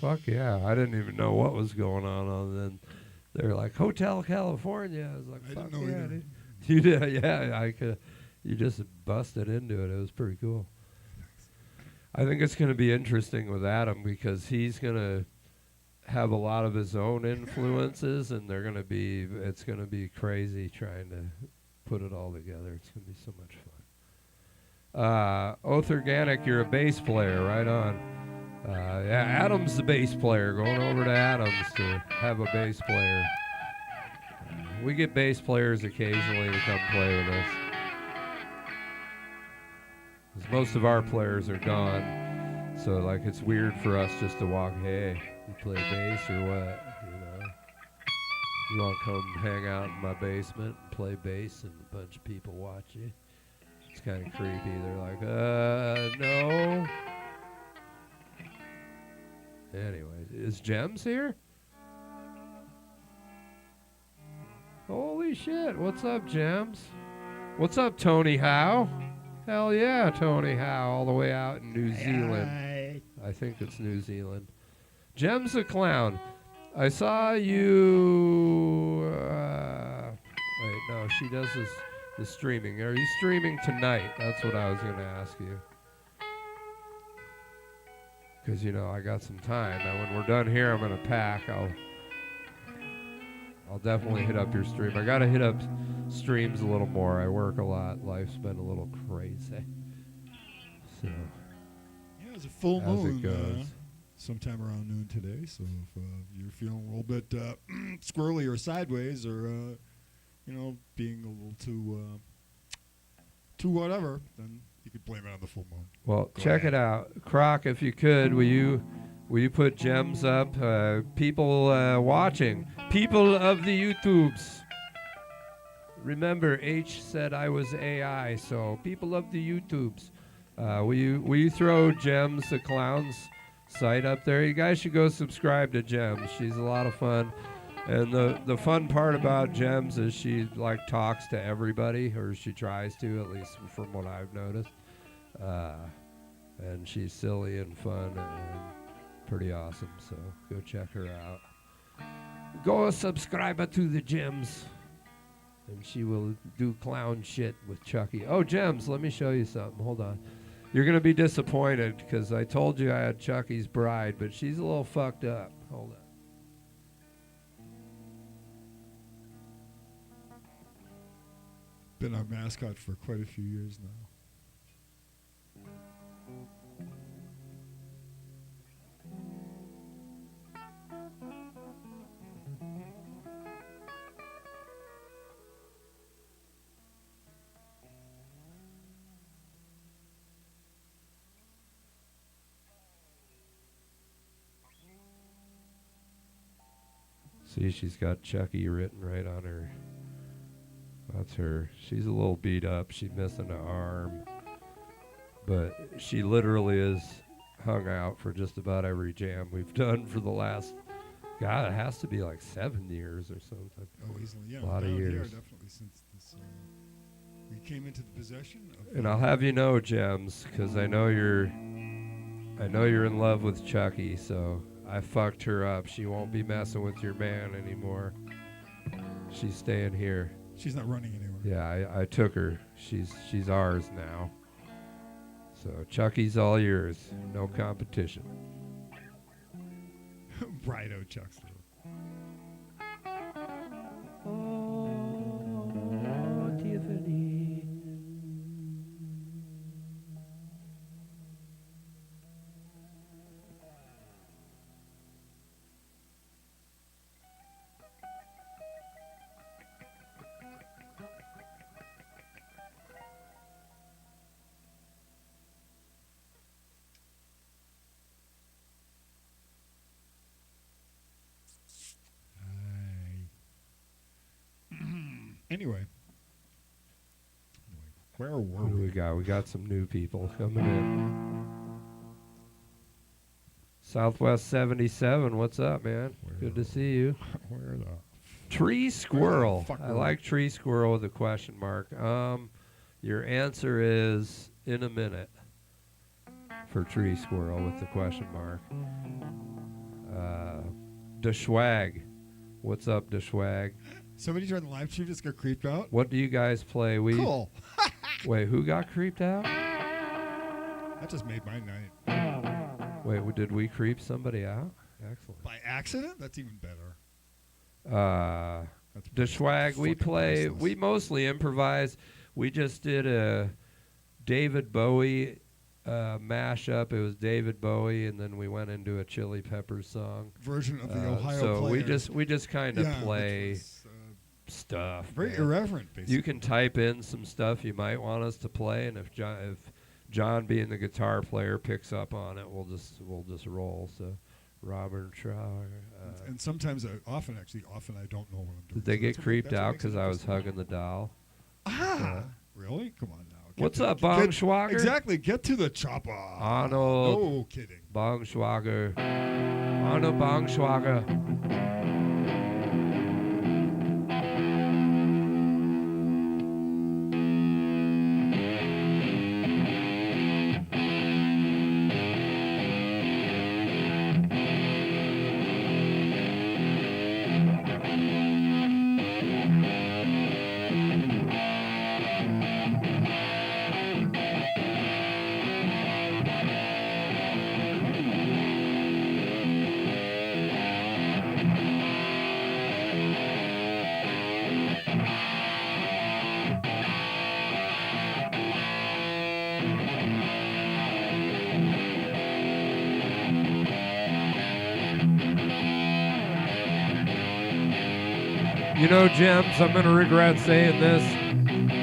[SPEAKER 2] fuck yeah. I didn't even know what was going on other than they're like, Hotel California. I was like,
[SPEAKER 1] I
[SPEAKER 2] fuck
[SPEAKER 1] didn't know
[SPEAKER 2] yeah,
[SPEAKER 1] either.
[SPEAKER 2] dude. You did, yeah. I could. You just busted into it. It was pretty cool. I think it's going to be interesting with Adam because he's going to have a lot of his own influences, and it's going to be crazy trying to put it all together. It's going to be so much fun. Oath Organic, you're a bass player, right on. Yeah, Adam's the bass player. Going over to Adam's to have a bass player. We get bass players occasionally to come play with us. 'Cause most of our players are gone, so like it's weird for us just to walk. Hey, you play bass or what? You know, you want to come hang out in my basement and play bass, and a bunch of people watch you. It's kind of creepy. They're like, no. Anyway, is Gems here? Holy shit! What's up, Gems? What's up, Tony Howe? Hell yeah, Tony Howe, all the way out in New Zealand. I think it's New Zealand. Gems the Clown. I saw you. Wait, no, she does the streaming. Are you streaming tonight? That's what I was going to ask you. Because, you know, I got some time. Now, when we're done here, I'm going to pack. I'll definitely hit up your stream. I got to hit up streams a little more. I work a lot. Life's been a little crazy. So,
[SPEAKER 1] Yeah, it was a full
[SPEAKER 2] as
[SPEAKER 1] moon.
[SPEAKER 2] it goes.
[SPEAKER 1] Sometime around noon today. So if you're feeling a little bit squirrely or sideways, or you know, being a little too whatever, then you could blame it on the full moon.
[SPEAKER 2] Well,
[SPEAKER 1] Go
[SPEAKER 2] check
[SPEAKER 1] ahead.
[SPEAKER 2] it out. Croc, if you could, will you put Gems up? People watching. People of the YouTubes. Remember, H said I was AI, so people of the YouTubes. Will you throw Gems the Clown's site up there? You guys should go subscribe to Gems. She's a lot of fun. And the fun part about Gems is she like talks to everybody, or she tries to, at least from what I've noticed. And she's silly and fun and pretty awesome. So go check her out. Go subscribe to the Gems, and she will do clown shit with Chucky. Oh, Gems, let me show you something. Hold on. You're gonna be disappointed because I told you I had Chucky's bride, but she's a little fucked up. Hold on.
[SPEAKER 1] Been our mascot for quite a few years now.
[SPEAKER 2] See, she's got Chucky written right on her. That's her. She's a little beat up. She's missing an arm. But she literally is hung out for just about every jam we've done for the last, God, it has to be like 7 years or something.
[SPEAKER 1] Oh, easily, yeah.
[SPEAKER 2] A lot of
[SPEAKER 1] down here,
[SPEAKER 2] years.
[SPEAKER 1] definitely, since this, we came into the possession of...
[SPEAKER 2] And I'll have you know, Gems, because I know you're in love with Chucky, so I fucked her up. She won't be messing with your man anymore. She's staying here.
[SPEAKER 1] She's not running anywhere.
[SPEAKER 2] Yeah, I took her. She's ours now. So Chucky's all yours. No competition.
[SPEAKER 1] Righto, Chuckster.
[SPEAKER 2] Oh, Tiffany.
[SPEAKER 1] Anyway, where were
[SPEAKER 2] What do we
[SPEAKER 1] we?
[SPEAKER 2] got? We got some new people coming in. Southwest 77, what's up, man? Good to see you.
[SPEAKER 1] Where the...
[SPEAKER 2] Tree Squirrel.
[SPEAKER 1] fuck
[SPEAKER 2] I
[SPEAKER 1] were we?
[SPEAKER 2] like Tree Squirrel with a question mark. Your answer is in a minute for Tree Squirrel with the question mark. Schwag. What's up, Schwag?
[SPEAKER 1] Somebody during the live stream just got creeped out.
[SPEAKER 2] What do you guys play?
[SPEAKER 1] Cool.
[SPEAKER 2] Wait, who got creeped out?
[SPEAKER 1] That just made my night.
[SPEAKER 2] Wait, did we creep somebody out? Excellent.
[SPEAKER 1] By accident? That's even better.
[SPEAKER 2] Schwag, we play.
[SPEAKER 1] Priceless.
[SPEAKER 2] We mostly improvise. We just did a David Bowie mashup. It was David Bowie, and then we went into a Chili Peppers song.
[SPEAKER 1] Version of the Ohio
[SPEAKER 2] so
[SPEAKER 1] Players.
[SPEAKER 2] we just kind of play
[SPEAKER 1] which was,
[SPEAKER 2] stuff.
[SPEAKER 1] very
[SPEAKER 2] man.
[SPEAKER 1] irreverent, basically.
[SPEAKER 2] You can type in some stuff you might want us to play, and if John being the guitar player picks up on it, we'll just roll. So Robert Trower.
[SPEAKER 1] And sometimes, often I don't know what I'm doing.
[SPEAKER 2] Did they
[SPEAKER 1] So
[SPEAKER 2] get
[SPEAKER 1] that's
[SPEAKER 2] creeped
[SPEAKER 1] what
[SPEAKER 2] out
[SPEAKER 1] makes it
[SPEAKER 2] because I was
[SPEAKER 1] interesting.
[SPEAKER 2] hugging the doll?
[SPEAKER 1] Really? Come on now.
[SPEAKER 2] What's up, Bong Schwager?
[SPEAKER 1] Exactly. Get to the chopper.
[SPEAKER 2] Arnold.
[SPEAKER 1] No kidding.
[SPEAKER 2] Bong Schwager. Arnold Bong Schwager. You know, Gems, I'm going to regret saying this,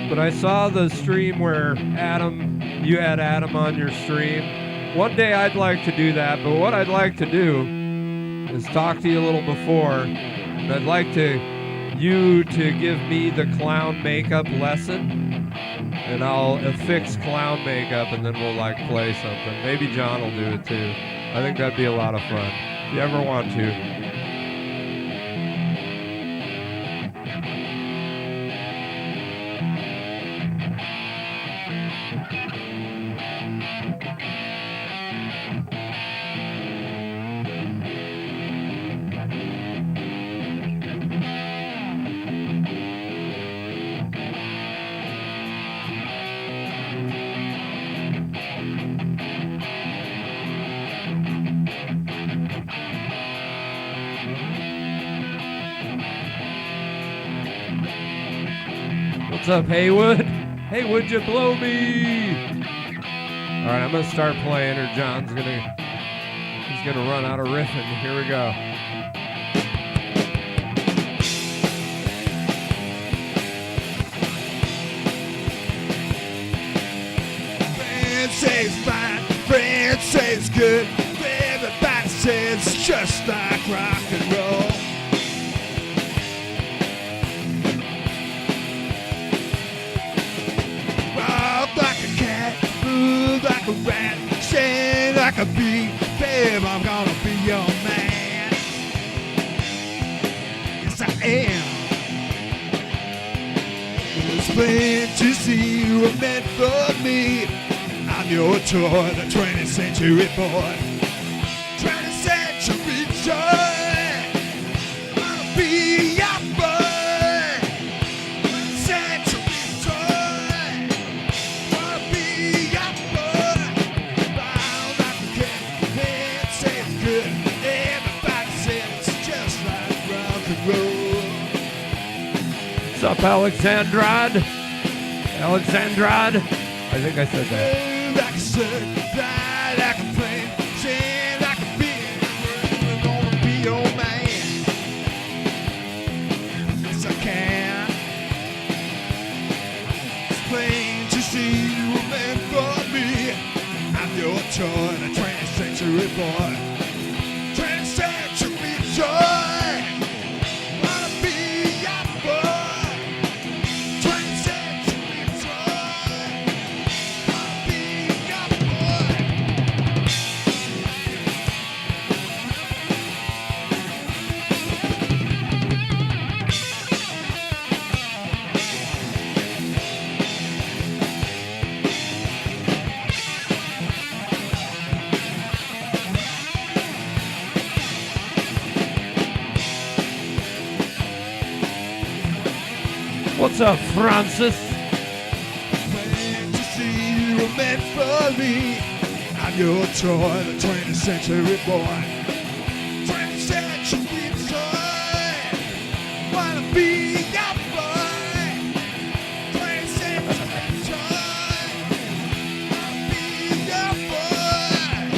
[SPEAKER 2] but I saw the stream where you had Adam on your stream. One day I'd like to do that, but what I'd like to do is talk to you a little before, and I'd like you to give me the clown makeup lesson, and I'll affix clown makeup, and then we'll play something. Maybe John will do it too. I think that'd be a lot of fun. If you ever want to. What's up, Haywood? Hey, would you blow me? All right, I'm gonna start playing, or John's he's gonna run out of riffing. Here we go.
[SPEAKER 1] Friends say it's fine, friends say it's good, everybody says it's just like rock and roll. Walk like a cat, move like a rat, sing like a bee, babe, I'm gonna be your man. Yes, I am. It's plain to see you were meant for me. I'm your toy, the 20th century boy. 20th century joy. Wanna be your boy. 20th century toy. Wanna be your boy. Bound like a cat, man say it's good. Everybody says it's just like rock and roll.
[SPEAKER 2] What's up, Alexandrod? Alexandrod? I think I said that.
[SPEAKER 1] Like a surf, fly like a plane, sing like a bee, we're gonna be your man. Yes, I can. It's plain to see you were meant for me. I'm your toy, the 20th century boy. 20th century joy. Wanna be your boy. 20th century joy. Wanna be your boy.
[SPEAKER 2] What's up, Francis?
[SPEAKER 1] When to see you were meant for me. I'm your toy, the 20th century boy. 20th century toy. Wanna be your boy. 20th century toy. Wanna be your boy.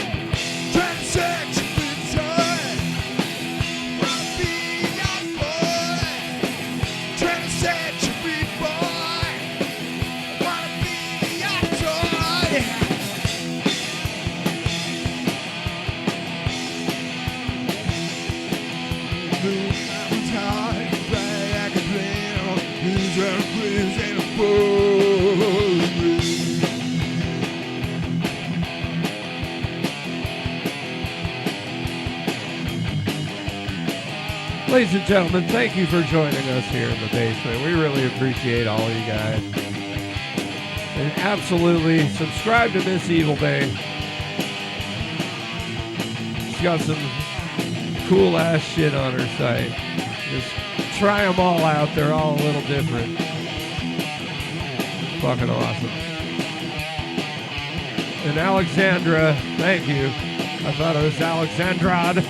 [SPEAKER 1] 20th century toy. Wanna be your boy. 20th century boy. Wanna be your toy. I'm tired, I can play on these airplanes and a boat.
[SPEAKER 2] Ladies and gentlemen, thank you for joining us here in the basement. We really appreciate all you guys. And absolutely subscribe to Miss Evil Day. She's got some cool ass shit on her site. Just try them all out. They're all a little different. Fucking awesome. And Alexandra, thank you. I thought it was Alexandrad.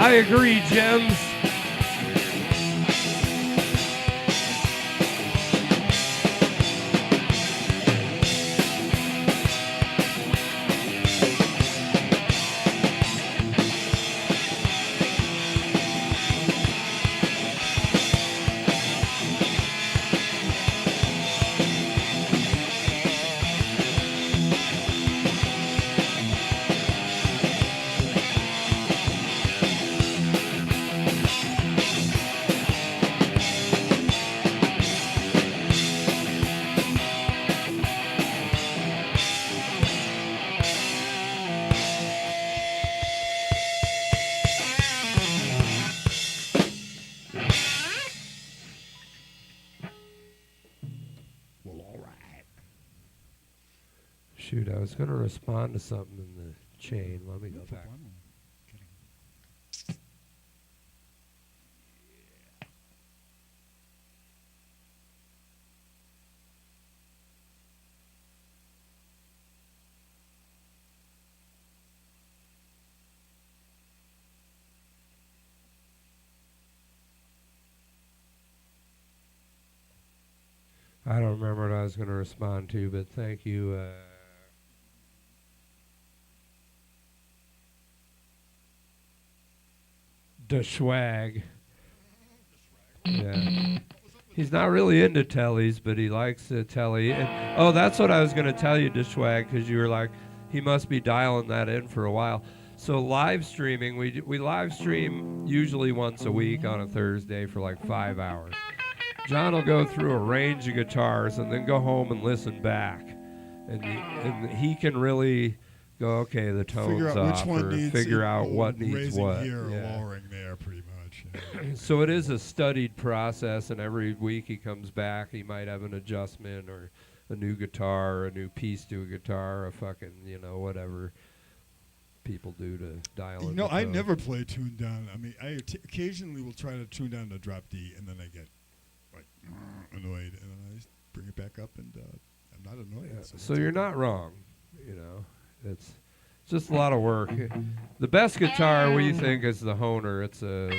[SPEAKER 2] I agree, Gems. Shoot, I was going to respond to something in the chain. Let me go back. I don't remember what I was going to respond to, but thank you. The swag. Yeah. He's not really into tellies, but he likes the telly. And, oh, that's what I was going to tell you, Dishwag, because you were like, he must be dialing that in for a while. So live streaming, we live stream usually once a week on a Thursday for like 5 hours. John will go through a range of guitars and then go home and listen back. And he can really go, okay, the tone's
[SPEAKER 1] figure out
[SPEAKER 2] off,
[SPEAKER 1] which one
[SPEAKER 2] or
[SPEAKER 1] needs
[SPEAKER 2] figure out what needs
[SPEAKER 1] raising
[SPEAKER 2] what.
[SPEAKER 1] here
[SPEAKER 2] Yeah.
[SPEAKER 1] or lowering there, pretty much. Yeah.
[SPEAKER 2] So it is a studied process, and every week he comes back, he might have an adjustment or a new guitar, or a new piece to a guitar, a fucking, whatever people do to dial in.
[SPEAKER 1] I never play tuned down. I mean, I occasionally will try to tune down to drop D, and then I get like annoyed, and then I just bring it back up, and I'm not annoyed.
[SPEAKER 2] Yeah. So you're not wrong. It's just a lot of work. The best guitar we think is the Hohner. It's a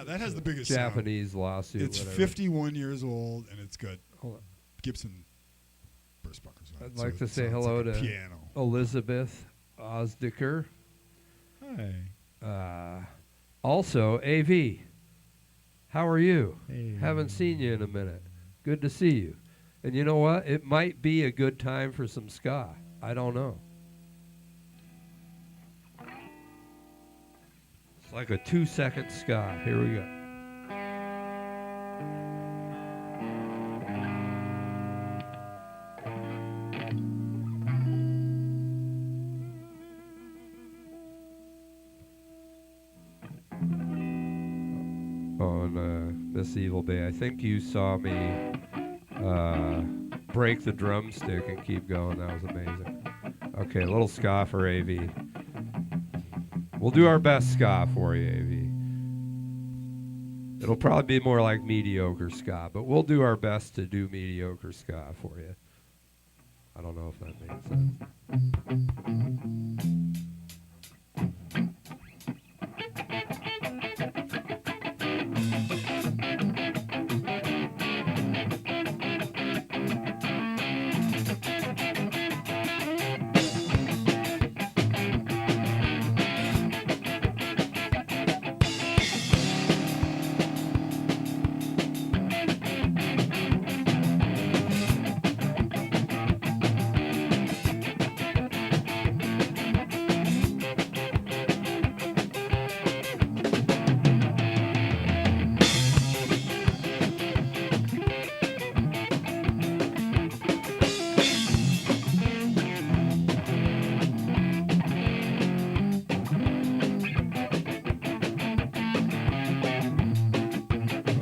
[SPEAKER 1] that has the biggest
[SPEAKER 2] Japanese
[SPEAKER 1] sound.
[SPEAKER 2] lawsuit.
[SPEAKER 1] It's
[SPEAKER 2] whatever.
[SPEAKER 1] 51 years old, and it's got
[SPEAKER 2] Hold on.
[SPEAKER 1] Gibson burst buckers on it.
[SPEAKER 2] I'd like to say hello
[SPEAKER 1] like a
[SPEAKER 2] to
[SPEAKER 1] piano.
[SPEAKER 2] Elizabeth Osdicker.
[SPEAKER 1] Hi.
[SPEAKER 2] Also, AV. How are you?
[SPEAKER 1] Hey.
[SPEAKER 2] Haven't seen you in a minute. Good to see you. And you know what? It might be a good time for some ska. I don't know. It's like a 2-second ska. Here we go. On Miss Evil Bay, I think you saw me break the drumstick and keep going. That was amazing. Okay, a little ska for AV. We'll do our best ska for you, AV. It'll probably be more like mediocre ska, but we'll do our best to do mediocre ska for you. I don't know if that makes sense.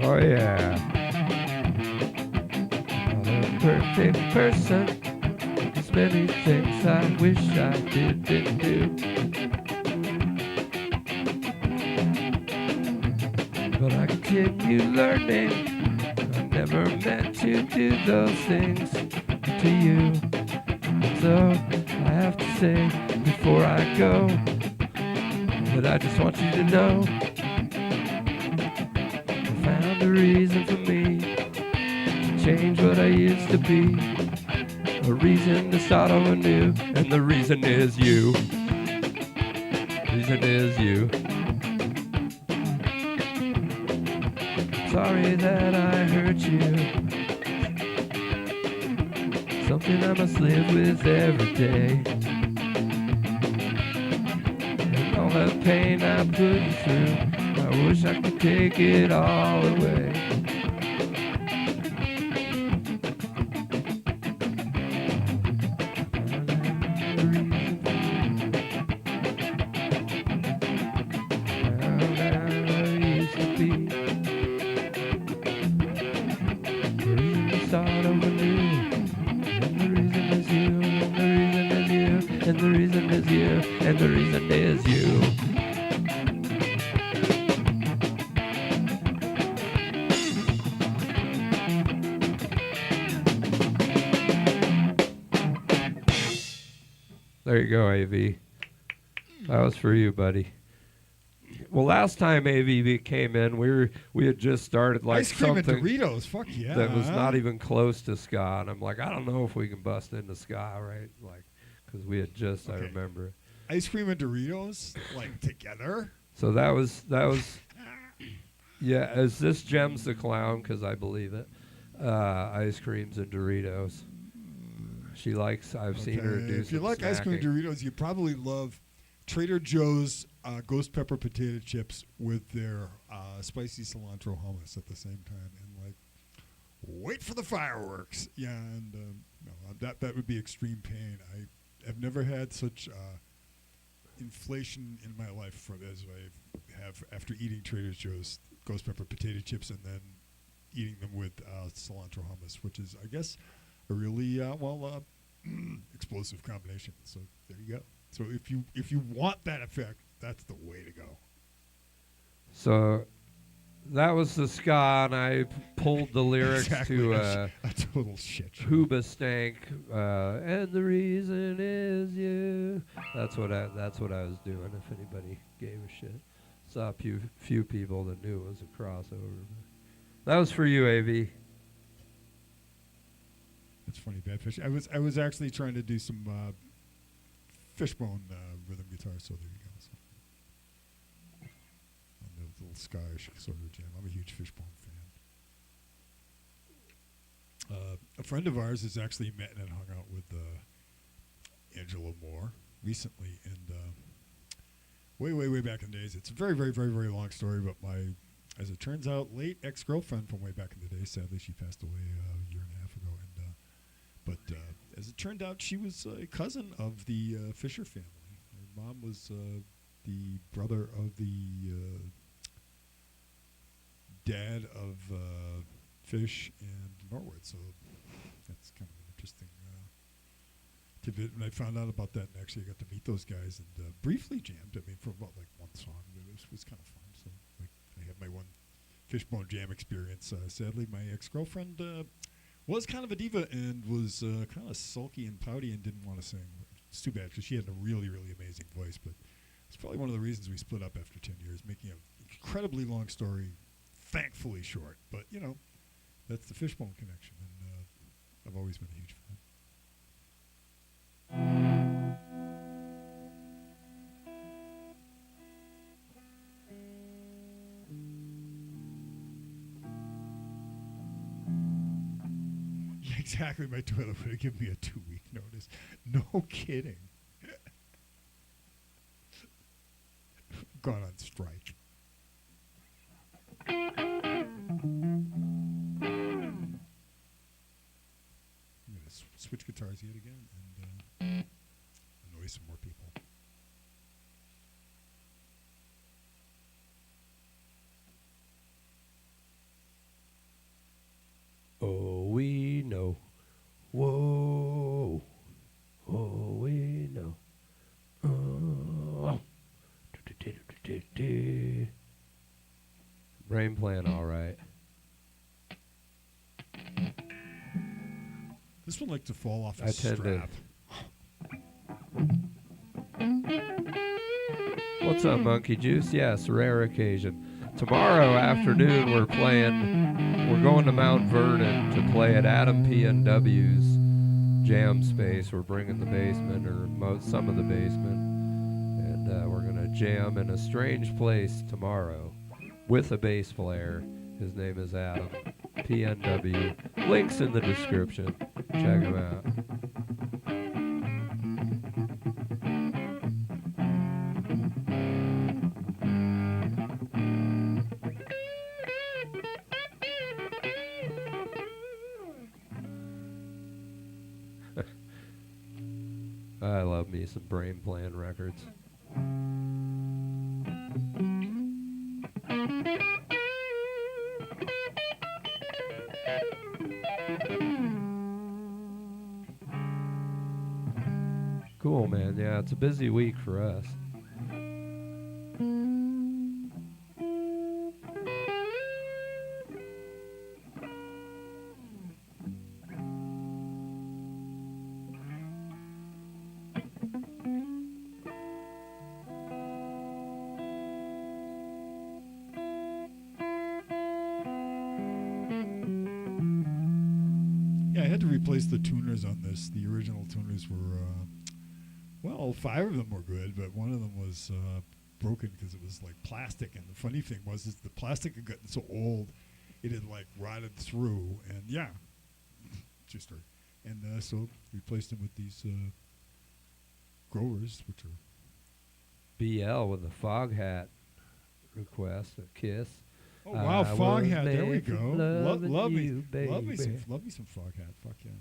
[SPEAKER 2] Oh yeah. Not a perfect person. There's many things I wish I didn't do. But I continue learning. I never meant to do those things to you. So I have to say before I go, But I just want you to know I found a reason for me to change what I used to be. A reason to start over new, and the reason is you. Reason is you. Sorry that I hurt you. Something I must live with every day. And all the pain I put you through, I wish I could take it all away. And the reason is you, and the reason is you. There you go, AV. That was for you, buddy. Well, last time AV came in, we had just started like
[SPEAKER 1] ice cream
[SPEAKER 2] something
[SPEAKER 1] and Doritos, fuck yeah.
[SPEAKER 2] that was not even close to ska, and I'm like, I don't know if we can bust into ska, right? Like, because we had just, I remember.
[SPEAKER 1] Ice cream and Doritos, like together.
[SPEAKER 2] So that was, yeah. Is this Gems the Clown? Because I believe it. Ice creams and Doritos. She likes. I've seen her do.
[SPEAKER 1] If you like ice cream and Doritos, you probably love Trader Joe's ghost pepper potato chips with their spicy cilantro hummus at the same time, and like, wait for the fireworks. Yeah, and no, that would be extreme pain. I have never had such inflation in my life for as I have after eating Trader Joe's ghost pepper potato chips and then eating them with cilantro hummus, which is, I guess, a really explosive combination. So there you go. So if you want that effect, that's the way to go.
[SPEAKER 2] So that was the ska, and I pulled the lyrics to
[SPEAKER 1] a total shit show.
[SPEAKER 2] Hoobastank, and the reason is you. That's what I was doing. If anybody gave a shit, saw a few people that knew it was a crossover. That was for you, AV.
[SPEAKER 1] That's funny, Bad Fish. I was actually trying to do some Fishbone rhythm guitar, so there you go. So. And the little Scottish sort of jam. I'm a huge Fishbone fan. A friend of ours has actually met and hung out with Angela Moore recently, and way back in the days. It's a very, very, very, very long story, but my, as it turns out, late ex-girlfriend from way back in the day, sadly she passed away a year and a half ago, and but as it turned out, she was a cousin of the Fisher family. Her mom was the brother of the dad of Fish and Norwood, so that's kind of an interesting tidbit. And I found out about that, and actually I got to meet those guys and briefly jammed. I mean, for about like one song, but it was kind of fun. So like, I had my one Fishbone jam experience. Sadly, my ex-girlfriend was kind of a diva and was kind of sulky and pouty and didn't want to sing. It's too bad because she had a really, really amazing voice, but it's probably one of the reasons we split up after 10 years, making an incredibly long story thankfully short. But, you know, that's the Fishbone connection, and I've always been a huge fan. Exactly, my toilet would have given me a 2-week notice. No kidding. Gone on strike. I'm going to switch guitars yet again and annoy some more people.
[SPEAKER 2] Oh, we know. Whoa. Oh, we know. Oh. Brain plan, all right.
[SPEAKER 1] This one likes to fall off the
[SPEAKER 2] I tend
[SPEAKER 1] strap.
[SPEAKER 2] well, What's up, Monkey Juice? Yes, rare occasion. Tomorrow afternoon we're going to Mount Vernon to play at Adam PNW'S jam space. We're bringing the basement, or some of the basement, and we're going to jam in a strange place tomorrow with a bass player. His name is Adam PNW. Links in the description. Check him out. I love me some Brain Plan records. Cool, man. Yeah, it's a busy week for us.
[SPEAKER 1] Yeah, I had to replace the tuners on this. The original tuners were, well, 5 of them were good, but one of them was broken because it was like plastic. And the funny thing was, is the plastic had gotten so old, it had like rotted through. And yeah, just story. And so replaced them with these growers, which are
[SPEAKER 2] BL with a fog hat request, a kiss.
[SPEAKER 1] oh wow, fog hat. There we
[SPEAKER 2] made for
[SPEAKER 1] go.
[SPEAKER 2] loving
[SPEAKER 1] Love me,
[SPEAKER 2] you,
[SPEAKER 1] love me
[SPEAKER 2] baby.
[SPEAKER 1] some fog hat. Fuck yeah.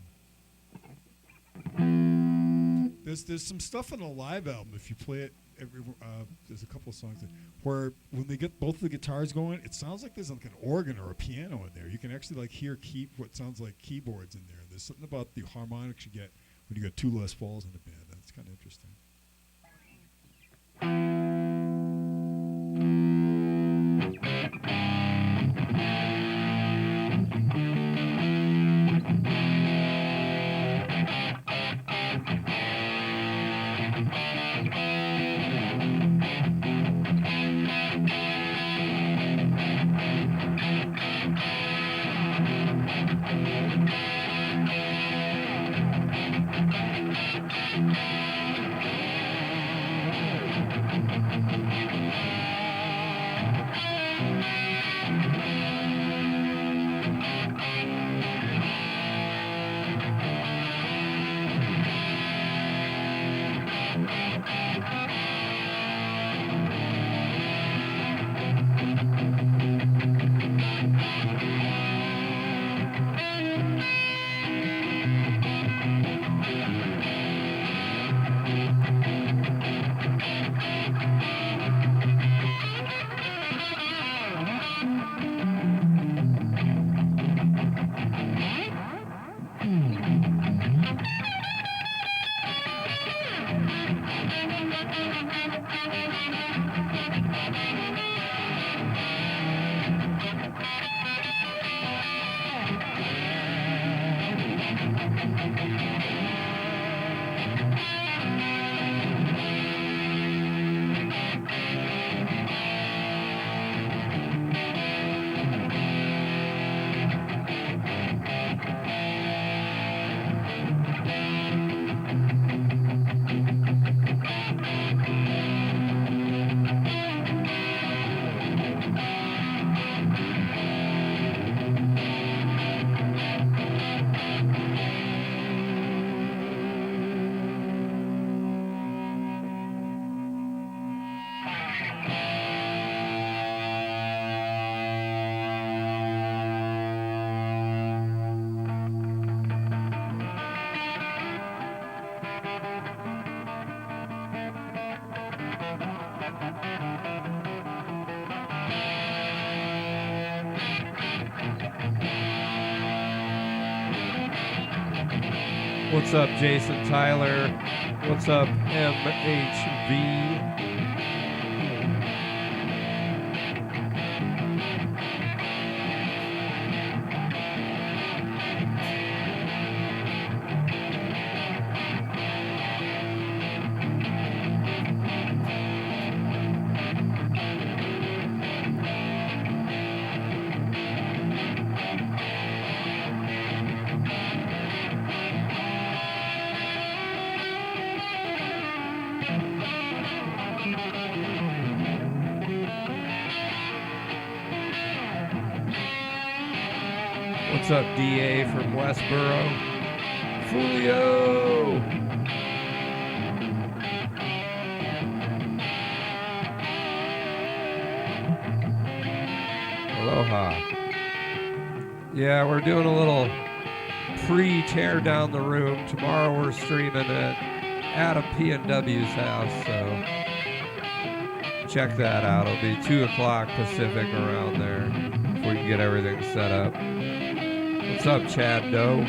[SPEAKER 1] There's some stuff on the live album. If you play it, there's a couple of songs where when they get both of the guitars going, it sounds like there's like an organ or a piano in there. You can actually like hear what sounds like keyboards in there. There's something about the harmonics you get when you got 2 Les Pauls in the band. That's kind of interesting.
[SPEAKER 2] What's up, Jason Tyler? What's up, MHV? What's up, DA from Westboro? Fulio! Aloha. Yeah, we're doing a little pre-tear down the room. Tomorrow we're streaming it at a PNW'S house, so check that out. It'll be 2 o'clock Pacific around there if we can get everything set up. What's up, Chad Doe?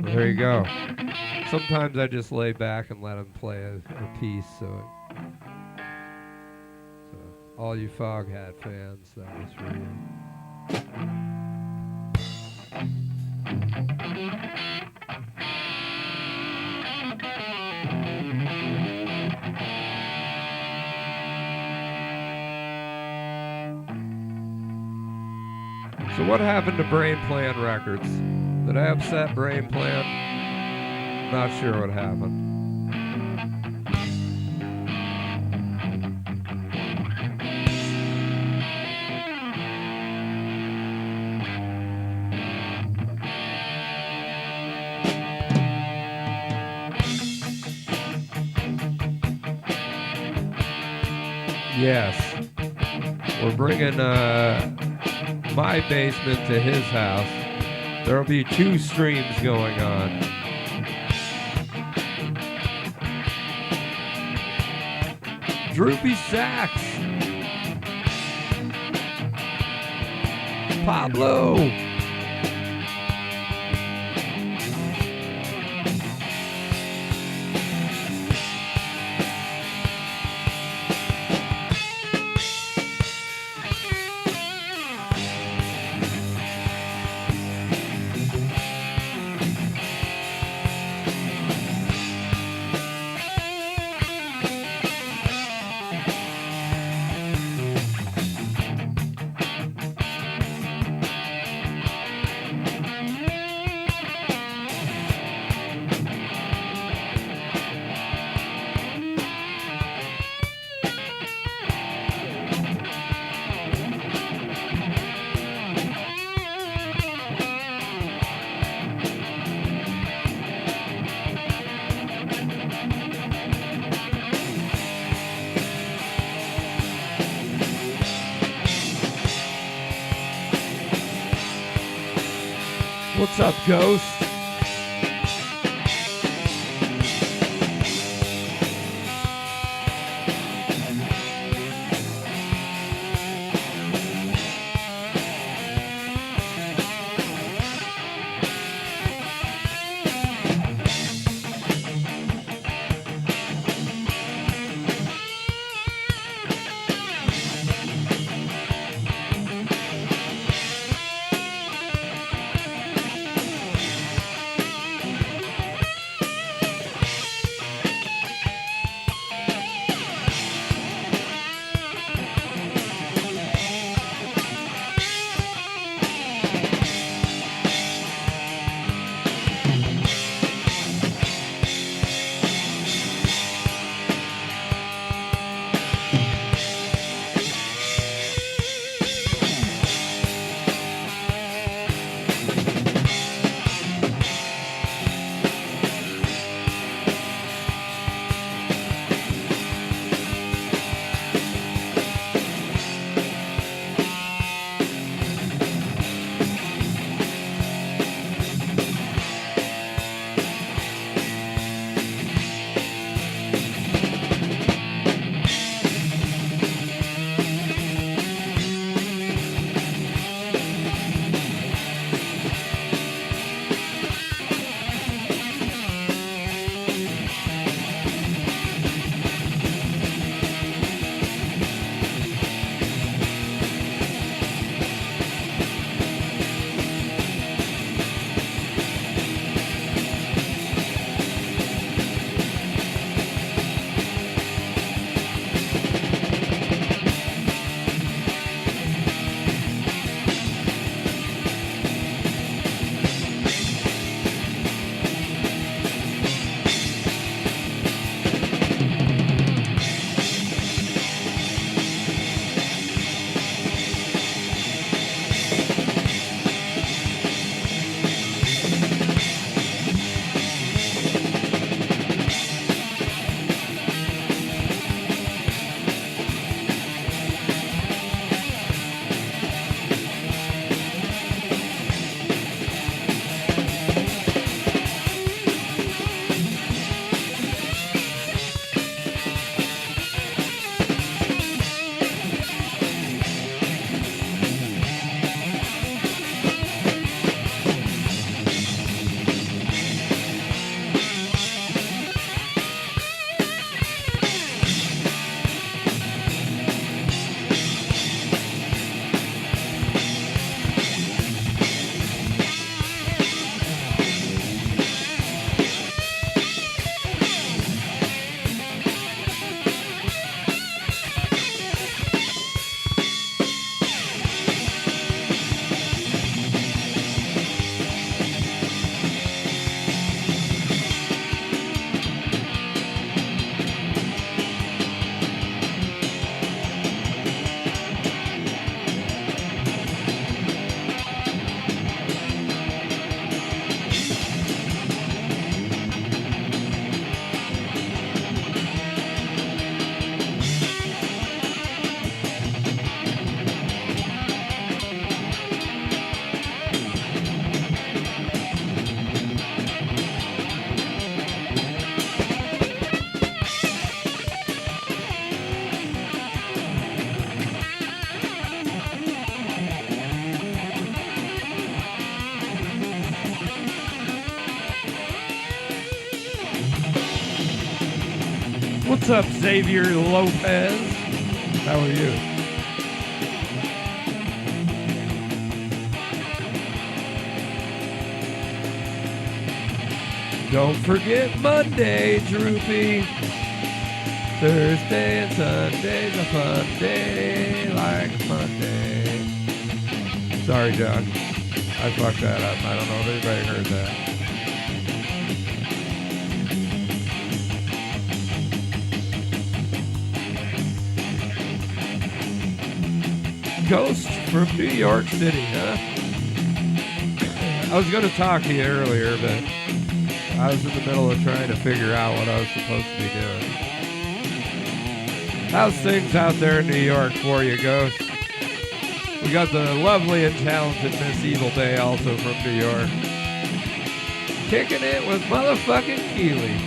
[SPEAKER 2] There you go. Sometimes I just lay back and let him play a piece. So all you Foghat fans, that was for you. So what happened to Brain Plan Records? Did I upset Brain Plan? Not sure what happened. Yes. We're bringing my basement to his house. There'll be 2 streams going on. Droopy Sax. Pablo. What's up, Ghost? What's up, Xavier Lopez? How are you? Don't forget Monday, Droopy. Thursday and Sunday's a fun day like Monday. Sorry, John. I fucked that up. I don't know if anybody heard that. Ghost from New York City, huh? I was going to talk to you earlier, but I was in the middle of trying to figure out what I was supposed to be doing. How's things out there in New York for you, Ghost? We got the lovely and talented Miss Evil Day also from New York. Kicking it with motherfucking Keely.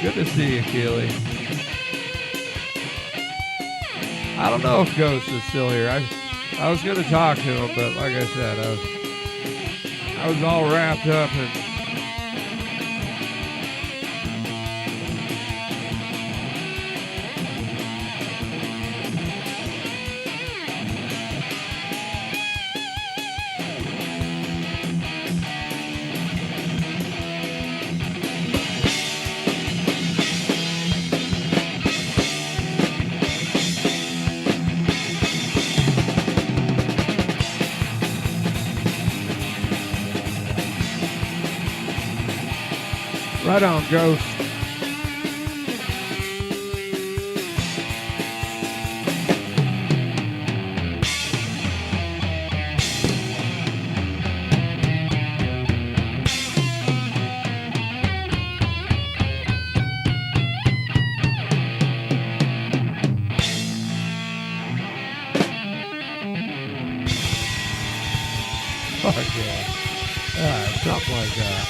[SPEAKER 2] Good to see you, Keely. I don't know if Ghost is still here. I was going to talk to him, but like I said, I was all wrapped up in right on, Ghost. Fuck yeah. Something like that.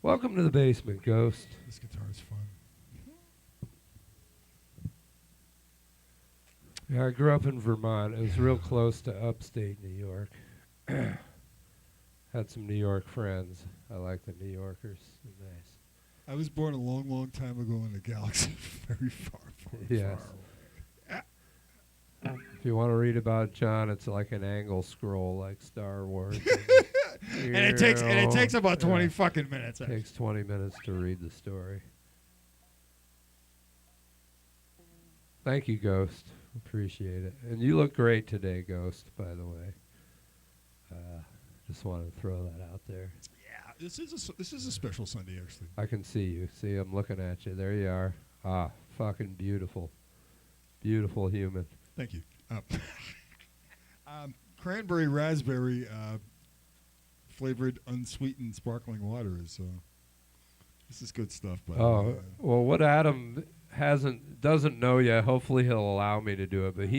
[SPEAKER 2] Welcome to the basement, Ghost.
[SPEAKER 1] This guitar is fun.
[SPEAKER 2] Yeah, I grew up in Vermont. It was real close to upstate New York. Had some New York friends. I like the New Yorkers. They're nice.
[SPEAKER 1] I was born a long, long time ago in a galaxy very far, far,
[SPEAKER 2] Yes.
[SPEAKER 1] far away.
[SPEAKER 2] If you want to read about John, it's like an angle scroll, like Star Wars.
[SPEAKER 1] And it takes about 20 fucking minutes.
[SPEAKER 2] It takes 20 minutes to read the story. Thank you, Ghost. Appreciate it. And you look great today, Ghost, by the way. Just wanted to throw that out there.
[SPEAKER 1] Yeah, this is a special Sunday, actually.
[SPEAKER 2] I can see you. See, I'm looking at you. There you are. Ah, fucking beautiful. Beautiful human.
[SPEAKER 1] Thank you. Cranberry raspberry flavored unsweetened sparkling water is this is good stuff. By the way.
[SPEAKER 2] Well, what Adam doesn't know yet. Hopefully, he'll allow me to do it. But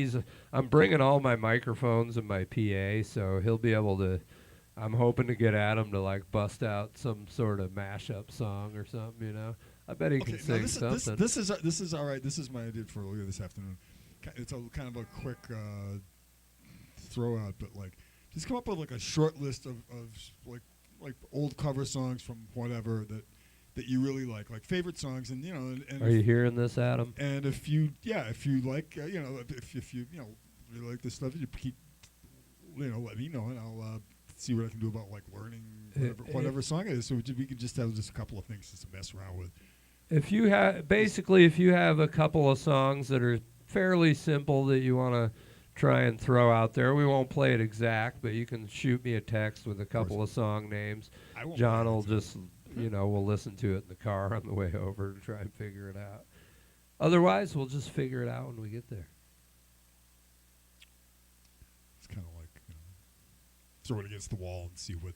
[SPEAKER 2] I'm bringing all my microphones and my PA, so he'll be able to. I'm hoping to get Adam to like bust out some sort of mashup song or something. You know, I bet he can sing something.
[SPEAKER 1] This is all right. This is my idea for earlier this afternoon. It's a kind of a quick throw out, but like just come up with like a short list of like old cover songs from whatever that you really like favorite songs, and you know. And
[SPEAKER 2] Are you hearing this, Adam?
[SPEAKER 1] And if you like, if you really like this stuff, you keep, let me know, and I'll see what I can do about like learning whatever song it is. So we can just have just a couple of things just to mess around with.
[SPEAKER 2] If you have a couple of songs that are fairly simple that you want to try and throw out there, we won't play it exact, but you can shoot me a text with a couple of song names. John will just, we'll listen to it in the car on the way over to try and figure it out. Otherwise, we'll just figure it out when we get there.
[SPEAKER 1] It's kind of like, throw it against the wall and see what.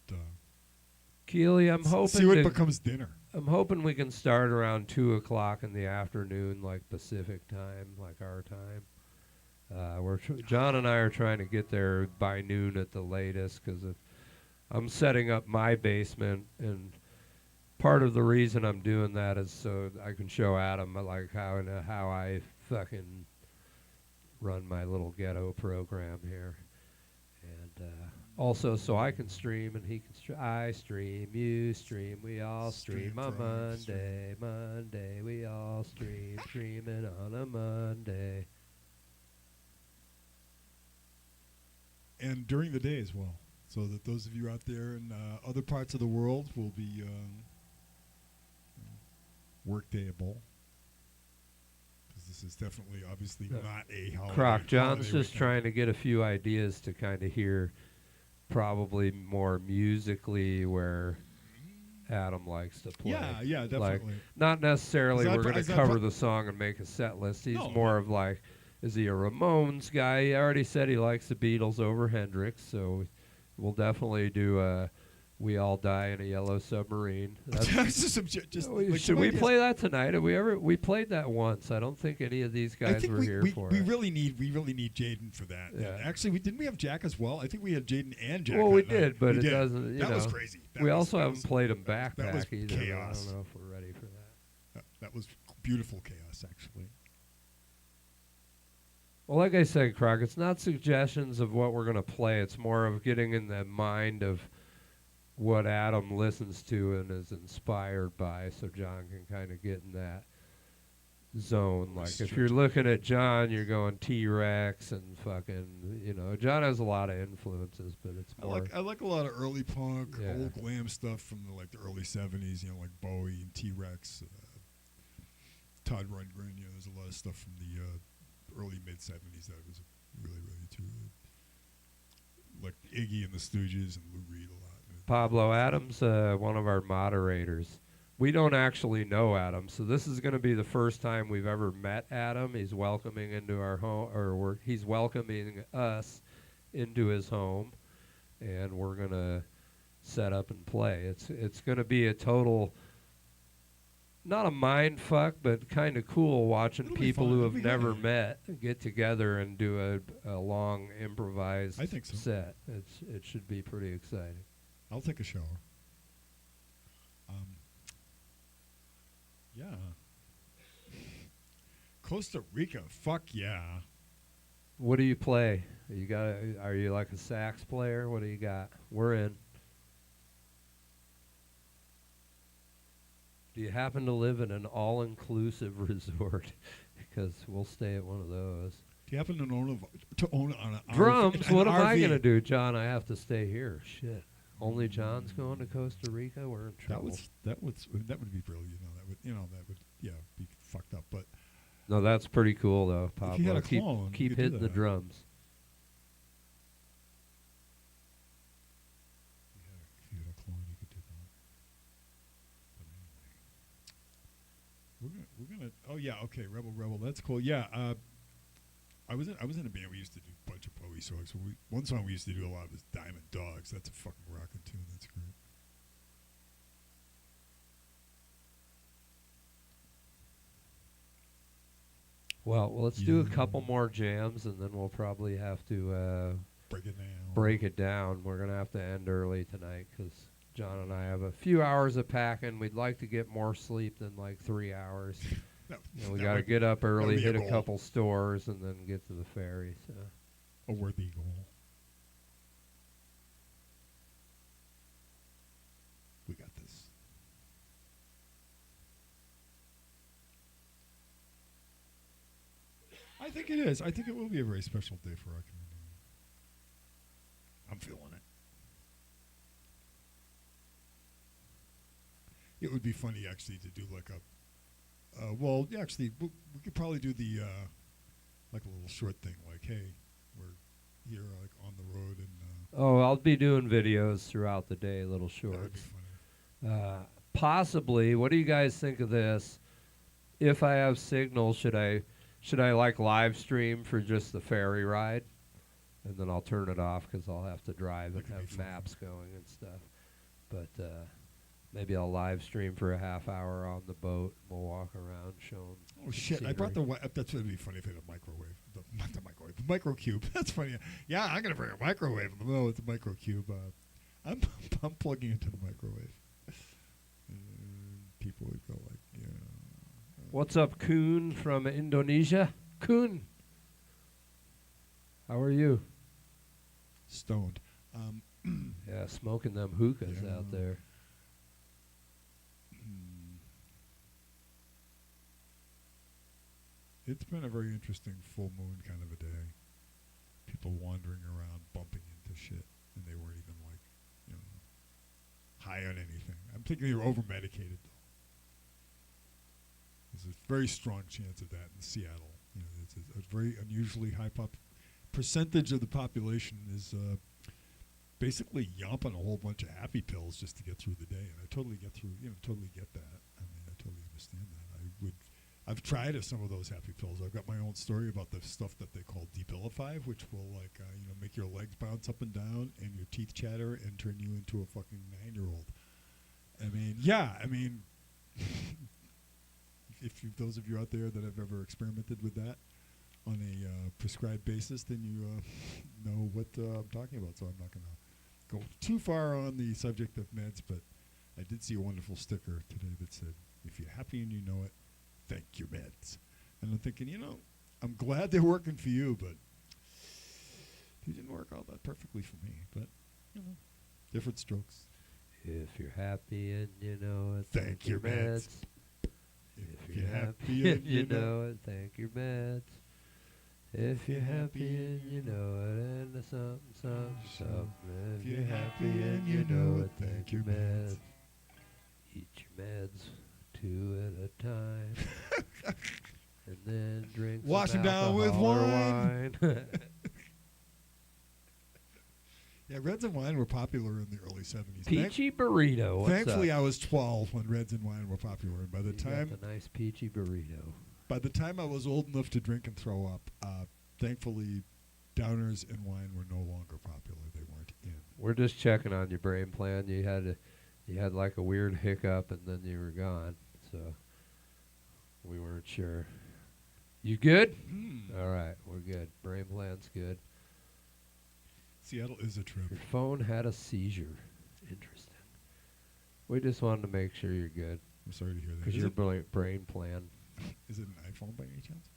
[SPEAKER 2] Keely, I'm hoping.
[SPEAKER 1] See what becomes dinner.
[SPEAKER 2] I'm hoping we can start around 2:00 in the afternoon, like Pacific time, like our time. John and I are trying to get there by noon at the latest, because I'm setting up my basement, and part of the reason I'm doing that is so I can show Adam like how I fucking run my little ghetto program here, and also so I can stream and he can stream. I stream, you stream, we all stream on Monday, we all streaming on a Monday.
[SPEAKER 1] And during the day as well, so that those of you out there in other parts of the world will be workdayable. Because this is definitely, obviously, not a holiday.
[SPEAKER 2] Croc, John's
[SPEAKER 1] holiday
[SPEAKER 2] just trying to get a few ideas to kind of hear probably more musically where Adam likes to play.
[SPEAKER 1] Yeah, definitely.
[SPEAKER 2] Like, not necessarily we're going to cover the song and make a set list. He's more of like, is he a Ramones guy? He already said he likes the Beatles over Hendrix, so we'll definitely do We All Die in a Yellow Submarine. Should we play that tonight? Have we played that once. I don't think any of these guys were here for it.
[SPEAKER 1] We really need Jaden for that.
[SPEAKER 2] Yeah.
[SPEAKER 1] Actually, didn't we have Jack as well? I think we had Jaden and Jack.
[SPEAKER 2] Well, we did, but it doesn't.
[SPEAKER 1] That was crazy.
[SPEAKER 2] We also haven't played them backpack either.
[SPEAKER 1] Chaos.
[SPEAKER 2] I don't know if we're ready for that.
[SPEAKER 1] That was beautiful chaos, actually.
[SPEAKER 2] Well, like I said, Croc, it's not suggestions of what we're going to play. It's more of getting in the mind of what Adam listens to and is inspired by, so John can kind of get in that zone. Like, if you're looking at John, you're going T-Rex and fucking, John has a lot of influences, but it's more...
[SPEAKER 1] I like a lot of early punk, old glam stuff from the early 70s, like Bowie and T-Rex, Todd Rundgren, there's a lot of stuff from the early mid-70s that was really, really too like Iggy and the Stooges and Lou Reed a lot.
[SPEAKER 2] Pablo Adams, one of our moderators. We don't actually know Adam, so this is going to be the first time we've ever met Adam. He's welcoming into our home, he's welcoming us into his home, and we're going to set up and play. It's going to be a total, not a mind fuck, but kind of cool watching people who have never met get together and do a long improvised set. It should be pretty exciting.
[SPEAKER 1] I'll take a shower. Yeah. Costa Rica, fuck yeah.
[SPEAKER 2] What do you play? Are you like a sax player? What do you got? We're in. Do you happen to live in an all-inclusive resort? Because we'll stay at one of those.
[SPEAKER 1] Do you happen to own an
[SPEAKER 2] drums? What am
[SPEAKER 1] RV?
[SPEAKER 2] I gonna do, John? I have to stay here. Shit. Only John's going to Costa Rica. We're in trouble.
[SPEAKER 1] That would be brilliant. That would be fucked up. But
[SPEAKER 2] no, that's pretty cool though, Pablo.
[SPEAKER 1] If you had a clone,
[SPEAKER 2] keep hitting the drums.
[SPEAKER 1] If you had a clone, you could do that. But anyway, we're gonna. Oh yeah, okay, Rebel. That's cool. Yeah. I was in a band. We used to do a bunch of Bowie songs. So one song we used to do a lot was Diamond Dogs. That's a fucking rockin' tune. That's great.
[SPEAKER 2] Well, let's do a couple more jams, and then we'll probably have to break it down. We're gonna have to end early tonight because John and I have a few hours of packing. We'd like to get more sleep than like 3 hours. We got to get up early, hit a couple stores, and then get to the ferry. So,
[SPEAKER 1] a worthy goal. We got this. I think it is. I think it will be a very special day for our community. I'm feeling it. It would be funny, actually, to do like a we could probably do the like a little short thing, like, hey, we're here like on the road, and
[SPEAKER 2] I'll be doing videos throughout the day, little shorts.
[SPEAKER 1] That would be funny.
[SPEAKER 2] Possibly. What do you guys think of this? If I have signal, should I like live stream for just the ferry ride, and then I'll turn it off because I'll have to drive and have maps going and stuff. But maybe I'll live stream for a half hour on the boat. We'll walk around showing. Oh shit!
[SPEAKER 1] Scenery. I brought that's what would be funny if I had a microwave. Not the microwave, the microcube. That's funny. Yeah, I'm gonna bring a microwave in the middle with the microcube. I'm I'm plugging into the microwave. And people would go like, yeah.
[SPEAKER 2] What's up, Kuhn from Indonesia? Kuhn, how are you?
[SPEAKER 1] Stoned.
[SPEAKER 2] Yeah, smoking them hookahs
[SPEAKER 1] Yeah.
[SPEAKER 2] out there.
[SPEAKER 1] It's been a very interesting full moon kind of a day. People wandering around, bumping into shit, and they weren't even like, high on anything. I'm thinking they were over medicated though. There's a very strong chance of that in Seattle. It's a very unusually high percentage of the population is basically yumping a whole bunch of happy pills just to get through the day, and I totally get that. I mean, I totally understand that. I've tried some of those happy pills. I've got my own story about the stuff that they call Debilify, which will make your legs bounce up and down and your teeth chatter and turn you into a fucking 9-year-old. I mean, if those of you out there that have ever experimented with that on a prescribed basis, then you know what I'm talking about. So I'm not going to go too far on the subject of meds, but I did see a wonderful sticker today that said, "If you're happy and you know it, thank your meds." And I'm thinking, I'm glad they're working for you, but they didn't work all that perfectly for me. But, different strokes.
[SPEAKER 2] If you're happy and you know it,
[SPEAKER 1] Thank your meds.
[SPEAKER 2] If you're happy and you know it, thank your meds. If you're happy and you know it, and the something. If you're happy and you know it, thank your meds. Eat your meds 2 at a time, and then drink
[SPEAKER 1] Wash
[SPEAKER 2] some
[SPEAKER 1] them down with
[SPEAKER 2] alcohol or
[SPEAKER 1] wine.
[SPEAKER 2] wine.
[SPEAKER 1] Yeah, Reds and wine were popular in the early 70s.
[SPEAKER 2] Peachy burrito. What's
[SPEAKER 1] Thankfully,
[SPEAKER 2] up?
[SPEAKER 1] I was 12 when Reds and wine were popular, and by the
[SPEAKER 2] You
[SPEAKER 1] time
[SPEAKER 2] got the nice peachy burrito.
[SPEAKER 1] I was old enough to drink and throw up, thankfully, downers and wine were no longer popular. They weren't in.
[SPEAKER 2] We're just checking on your brain plan. You had like a weird hiccup, and then you were gone. So we weren't sure. You good? All right, we're good. Brain plan's good.
[SPEAKER 1] Seattle is a trip.
[SPEAKER 2] Your phone had a seizure. Interesting. We just wanted to make sure you're good.
[SPEAKER 1] I'm sorry to hear that.
[SPEAKER 2] Because your brain plan.
[SPEAKER 1] Is it an iPhone by any chance?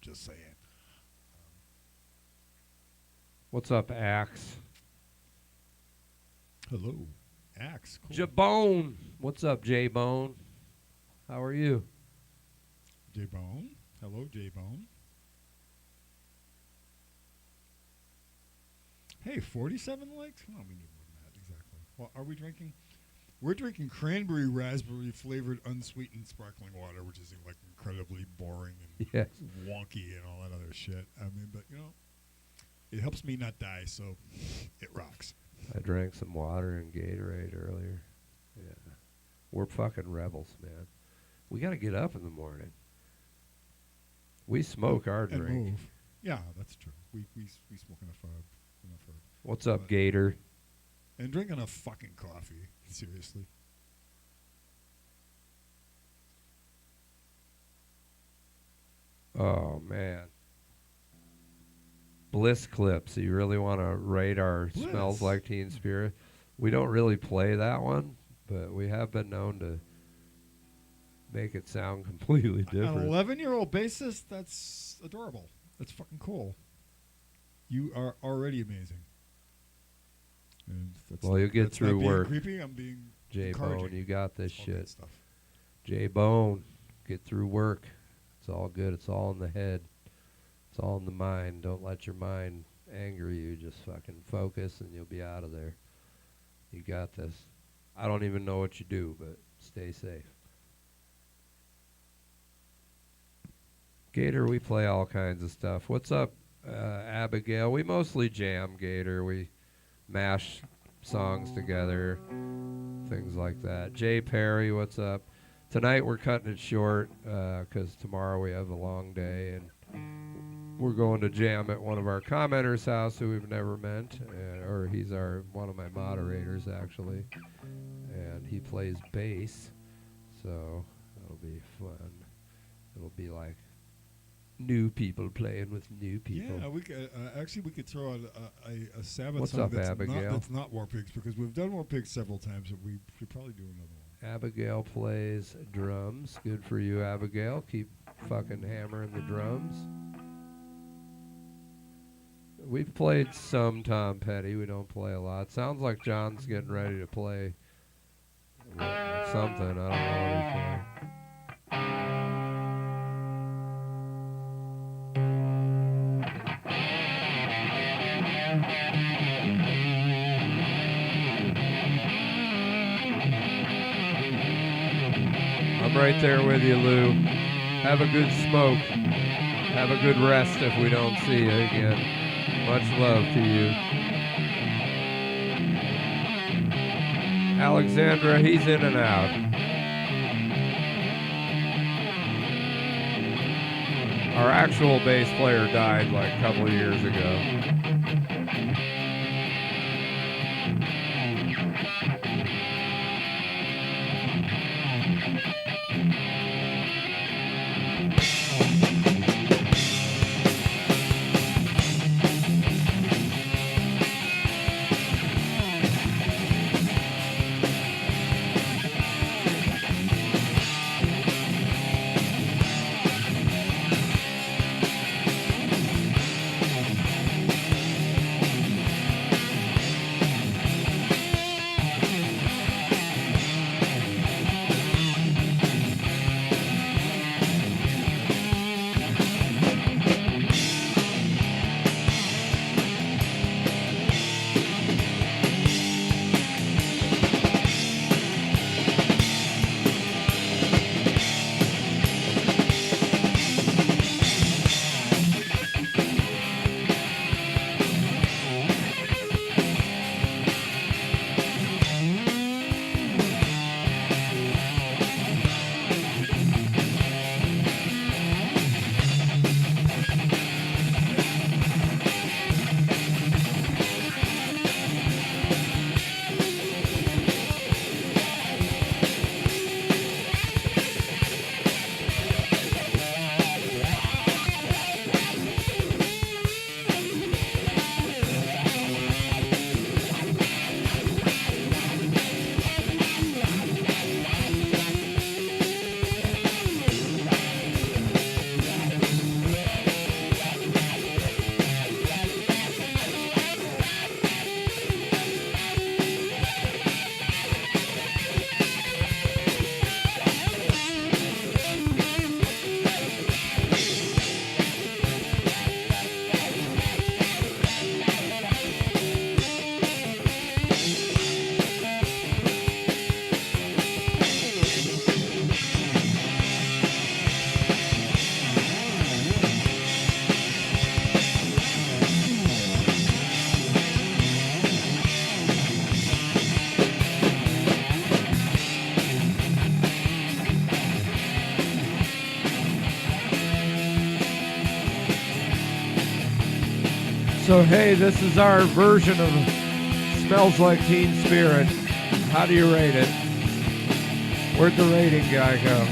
[SPEAKER 1] Just saying.
[SPEAKER 2] What's up, Axe?
[SPEAKER 1] Hello. Axe. Cool.
[SPEAKER 2] Jabone. What's up, J-Bone? How are you?
[SPEAKER 1] J-Bone. Hello, J-Bone. Hey, 47 likes? Oh, we need more than that, exactly. Well, are we drinking? We're drinking cranberry raspberry flavored unsweetened sparkling water, which is like incredibly boring and wonky and all that other shit. I mean, but it helps me not die, so it rocks.
[SPEAKER 2] I drank some water and Gatorade earlier. Yeah. We're fucking rebels, man. We got to get up in the morning. We smoke our
[SPEAKER 1] and
[SPEAKER 2] drink.
[SPEAKER 1] Move. Yeah, that's true. We smoke enough herb.
[SPEAKER 2] What's up, Gator?
[SPEAKER 1] And drink enough fucking coffee. Seriously.
[SPEAKER 2] Oh, man. Bliss clips. You really want to rate our
[SPEAKER 1] Bliss.
[SPEAKER 2] Smells Like Teen Spirit? We don't really play that one, but we have been known to make it sound completely different.
[SPEAKER 1] On an 11-year-old basis, that's adorable. That's fucking cool. You are already amazing. And
[SPEAKER 2] well, you'll get through work.
[SPEAKER 1] Creepy. I'm being
[SPEAKER 2] J-Bone, you got this shit.
[SPEAKER 1] Stuff.
[SPEAKER 2] J-Bone, get through work. It's all good. It's all in the head. It's all in the mind. Don't let your mind anger you. Just fucking focus and you'll be out of there. You got this. I don't even know what you do, but stay safe. Gator, we play all kinds of stuff. What's up, Abigail? We mostly jam, Gator. We mash songs together, things like that. Jay Perry, what's up? Tonight we're cutting it short because tomorrow we have a long day, and we're going to jam at one of our commenters' house who we've never met, or he's one of my moderators actually, and he plays bass, so it'll be fun. It'll be like new people playing with new people.
[SPEAKER 1] Yeah, we could, actually we could throw out a Sabbath
[SPEAKER 2] What's
[SPEAKER 1] song
[SPEAKER 2] up,
[SPEAKER 1] that's
[SPEAKER 2] Abigail?
[SPEAKER 1] that's not War Pigs, because we've done War Pigs several times, and we should probably do another one.
[SPEAKER 2] Abigail plays drums. Good for you, Abigail. Keep fucking hammering the drums. We've played some Tom Petty. We don't play a lot. Sounds like John's getting ready to play something. I don't know what he's playing. I'm right there with you, Lou. Have a good smoke. Have a good rest if we don't see you again. Much love to you. Alexandra, he's in and out. Our actual bass player died like a couple of years ago. So hey, this is our version of Smells Like Teen Spirit. How do you rate it? Where'd the rating guy go?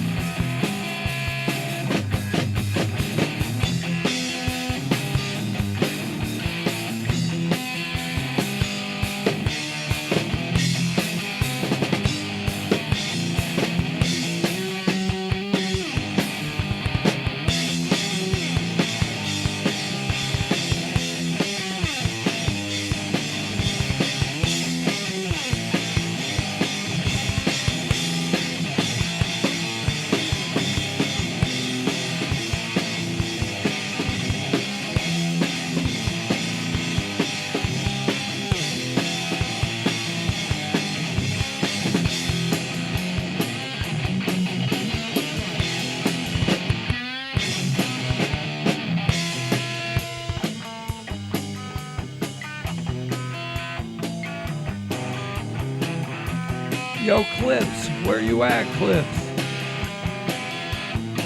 [SPEAKER 2] Yo, Clips, where you at, Clips?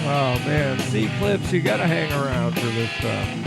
[SPEAKER 2] Oh, man. See, Clips, you gotta hang around for this stuff.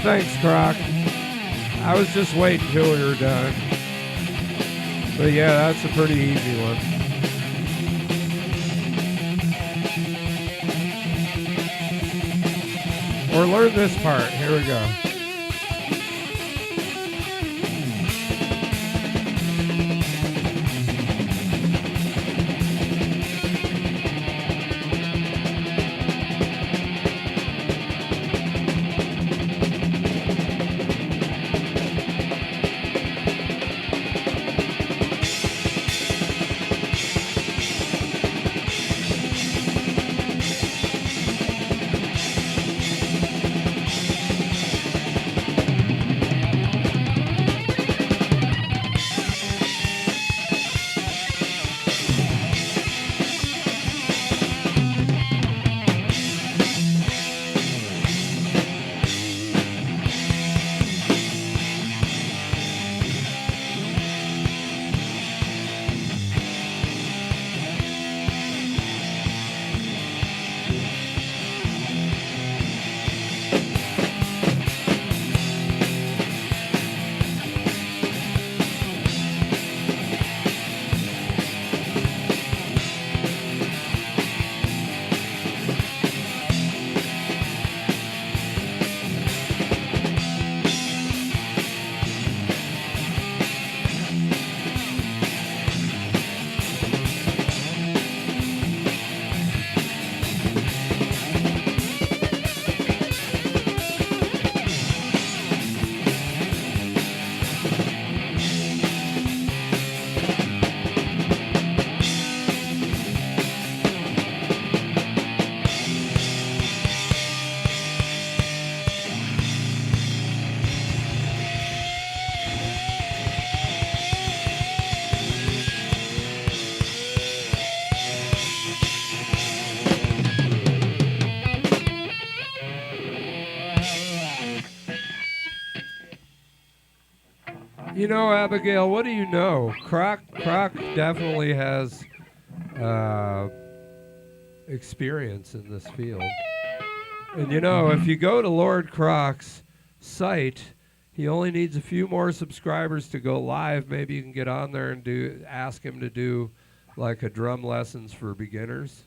[SPEAKER 2] thanks, Croc. I was just waiting till we were done. But yeah, that's a pretty easy one. Or learn this part. Here we go. You know, Abigail, what do you know? Croc definitely has experience in this field. And you know, if you go to Lord Croc's site, he only needs a few more subscribers to go live. Maybe you can get on there and ask him to do like a drum lessons for beginners.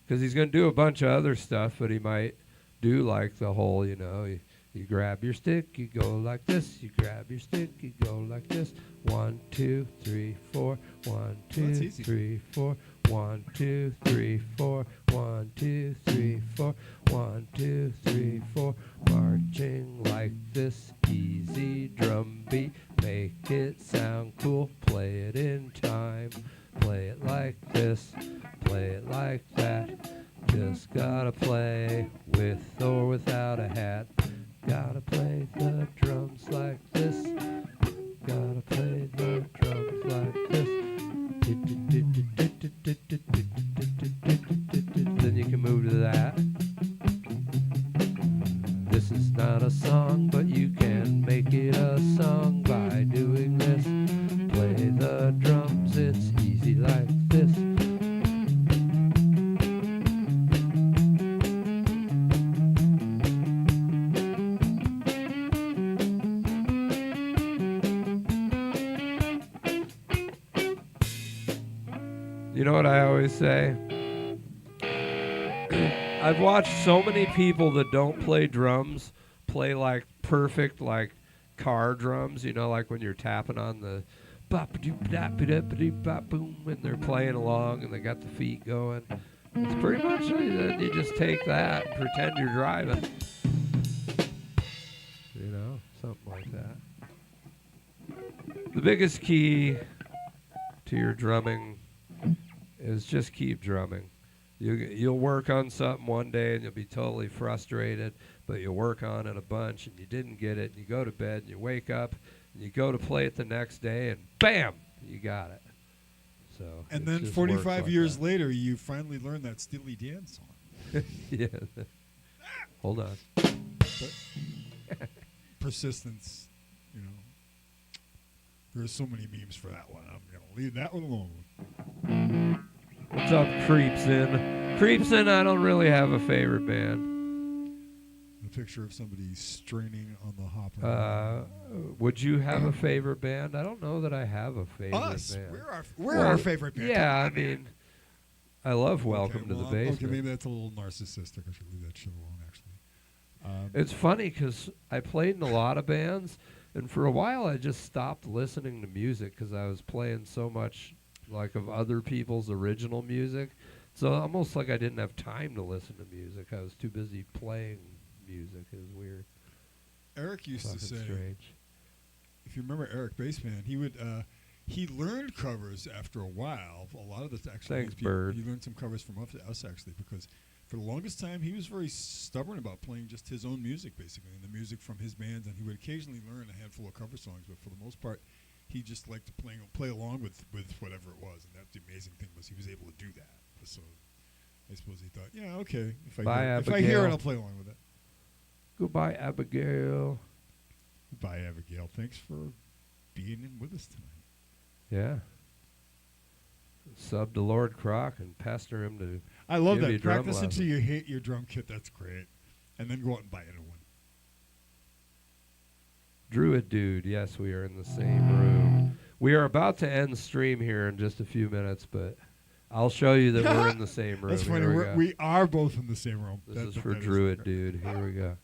[SPEAKER 2] Because he's going to do a bunch of other stuff, but he might do like the whole, you know, you grab your stick, you go like this. You grab your stick, you go like this. 1, 2, 3, 4. 1, 2, 3, 4. 1, 2, 3, 4. 1, 2, 3, 4. 1, 2, 3, 4. Marching like this, easy drum beat. Make it sound cool. Play it in time. Play it like this. Play it like that. Just gotta play with or without a hat. Gotta play the drums like this. Gotta play the drums like this. Then you can move to that. This is not a song, but you can make it a song by doing this. Play the drums, it's easy like this. You know what I always say? I've watched so many people that don't play drums play like perfect like car drums, you know, like when you're tapping on the bop-a-doop-dap-a-dap-a-dee-bop-boom and they're playing along and they got the feet going. It's pretty much you just take that and pretend you're driving. You know, something like that. The biggest key to your drumming is just keep drumming. You'll work on something one day and you'll be totally frustrated, but you'll work on it a bunch and you didn't get it and you go to bed and you wake up and you go to play it the next day and bam, you got it. So
[SPEAKER 1] and then 45 years later, you finally learned that Steely Dan song.
[SPEAKER 2] Yeah. Hold on.
[SPEAKER 1] But persistence, you know. There's so many memes for that one. I'm going to leave that one alone.
[SPEAKER 2] What's up, Creeps In? Creeps In, I don't really have a favorite band.
[SPEAKER 1] The picture of somebody straining on the hopper.
[SPEAKER 2] Would you have a favorite band? I don't know that I have a favorite
[SPEAKER 1] Us.
[SPEAKER 2] band.
[SPEAKER 1] We're our favorite band.
[SPEAKER 2] Yeah, I mean, I love Welcome to the Basement.
[SPEAKER 1] Okay, maybe that's a little narcissistic. I should leave that shit alone, actually.
[SPEAKER 2] It's funny because I played in a lot of bands, and for a while I just stopped listening to music because I was playing so much like of other people's original music. So almost like I didn't have time to listen to music. I was too busy playing music. It was weird.
[SPEAKER 1] Eric used to say,
[SPEAKER 2] strange.
[SPEAKER 1] If you remember Eric Bassman, he would he learned covers after a while. A lot of the actually
[SPEAKER 2] Thanks, Bird.
[SPEAKER 1] he learned some covers from us actually, because for the longest time he was very stubborn about playing just his own music basically, and the music from his bands, and he would occasionally learn a handful of cover songs, but for the most part he just liked to play along with whatever it was, and that's the amazing thing, was he was able to do that. So I suppose he thought, yeah, okay, if I hear it, I'll play along with it.
[SPEAKER 2] Goodbye, Abigail.
[SPEAKER 1] Goodbye, Abigail. Thanks for being in with us tonight.
[SPEAKER 2] Yeah. Sub to Lord Croc and pester him to
[SPEAKER 1] I love
[SPEAKER 2] give you
[SPEAKER 1] that.
[SPEAKER 2] drum
[SPEAKER 1] Practice
[SPEAKER 2] lessons.
[SPEAKER 1] until you hate your drum kit. That's great. And then go out and buy a new one.
[SPEAKER 2] Druid Dude, yes, we are in the same room. We are about to end the stream here in just a few minutes, but I'll show you that we're in the same room.
[SPEAKER 1] That's funny.
[SPEAKER 2] Here
[SPEAKER 1] We are both in the same room.
[SPEAKER 2] This is for Druid Dude. Here we go.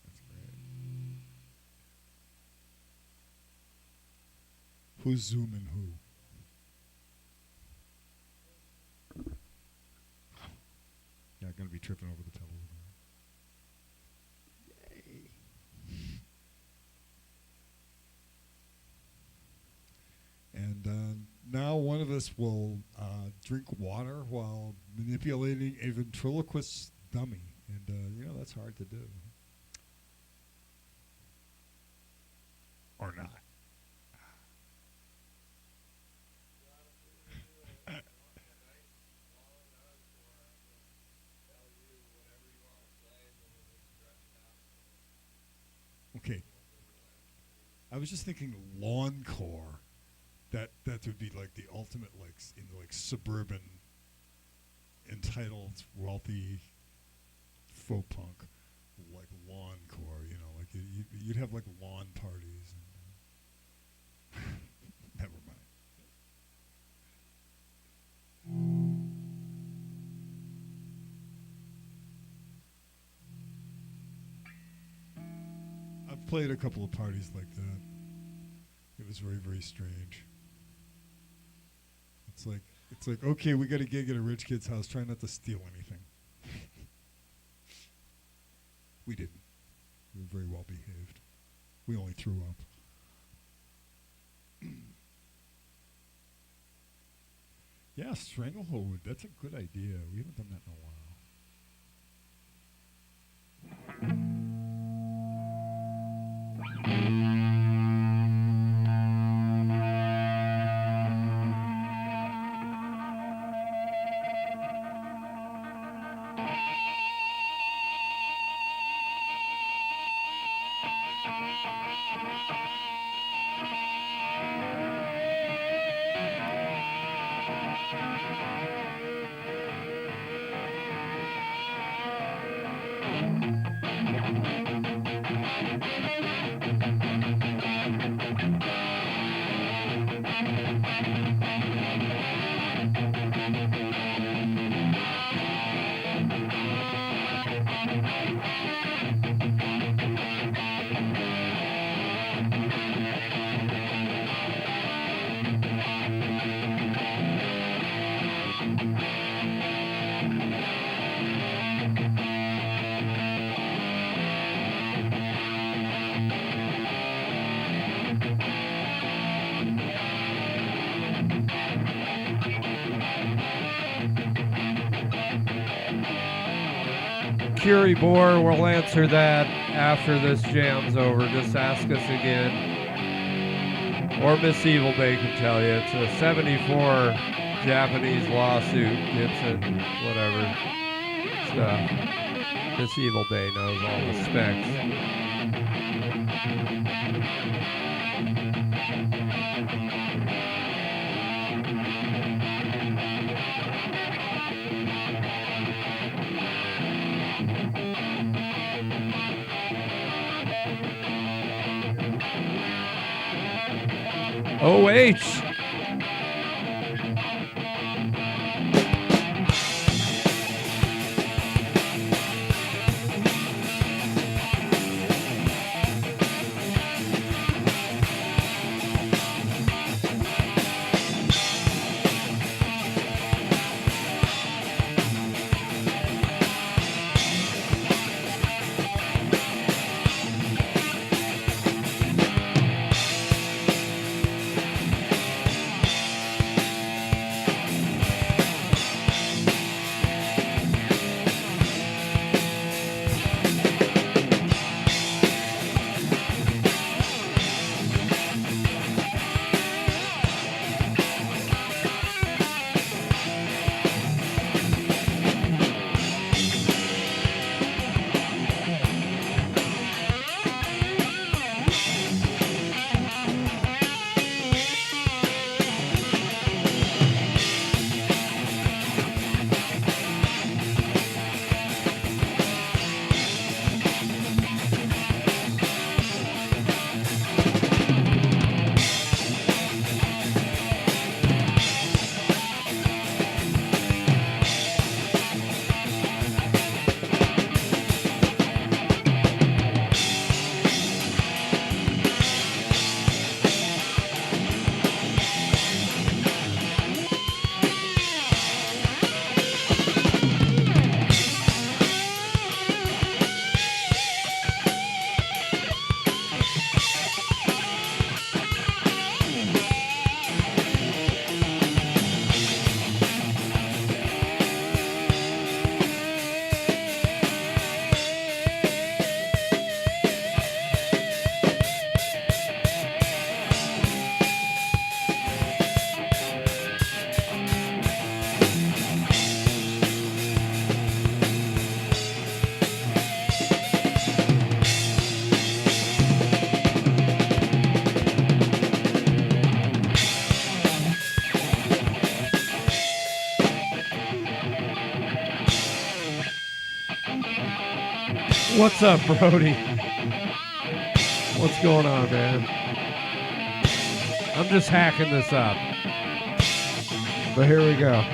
[SPEAKER 1] That's great. Who's zooming who? Yeah, going to be tripping over the television. And now one of us will drink water while manipulating a ventriloquist dummy. And, that's hard to do. Or not. Okay. I was just thinking lawncore. That would be like the ultimate, like in like suburban, entitled, wealthy, faux punk, like lawncore. Like you'd have like lawn parties. And never mind. I've played a couple of parties like that. It was very, very strange. It's like, okay, we got a gig at a rich kid's house. Try not to steal anything. We didn't. We were very well behaved. We only threw up. Yeah, Stranglehold. That's a good idea. We haven't done that in a while.
[SPEAKER 2] Curie Boar will answer that after this jam's over. Just ask us again. Or Miss Evil Bay can tell you. It's a 74 Japanese lawsuit. Gibson, whatever stuff. Miss Evil Bay knows all the specs. OH. What's up, Brody? What's going on, man? I'm just hacking this up. But here we go.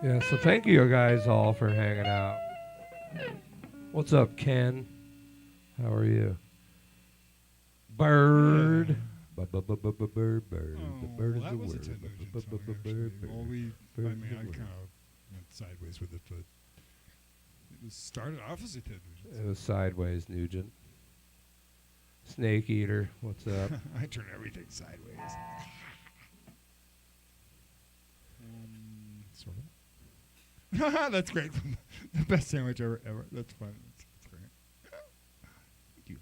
[SPEAKER 2] Yeah, so thank you guys all for hanging out. What's up, Ken? How are you? Bird. Bird, bird. The bird is
[SPEAKER 1] that
[SPEAKER 2] the
[SPEAKER 1] was a
[SPEAKER 2] word.
[SPEAKER 1] Ted Nugent song, actually. Well, I kind of went sideways with it, but it was started off as a Ted Nugent
[SPEAKER 2] It was sideways, Nugent. Snake Eater, what's up?
[SPEAKER 1] I turn everything sideways. Sort of. That's great. The best sandwich ever. That's fun. That's great. Thank you.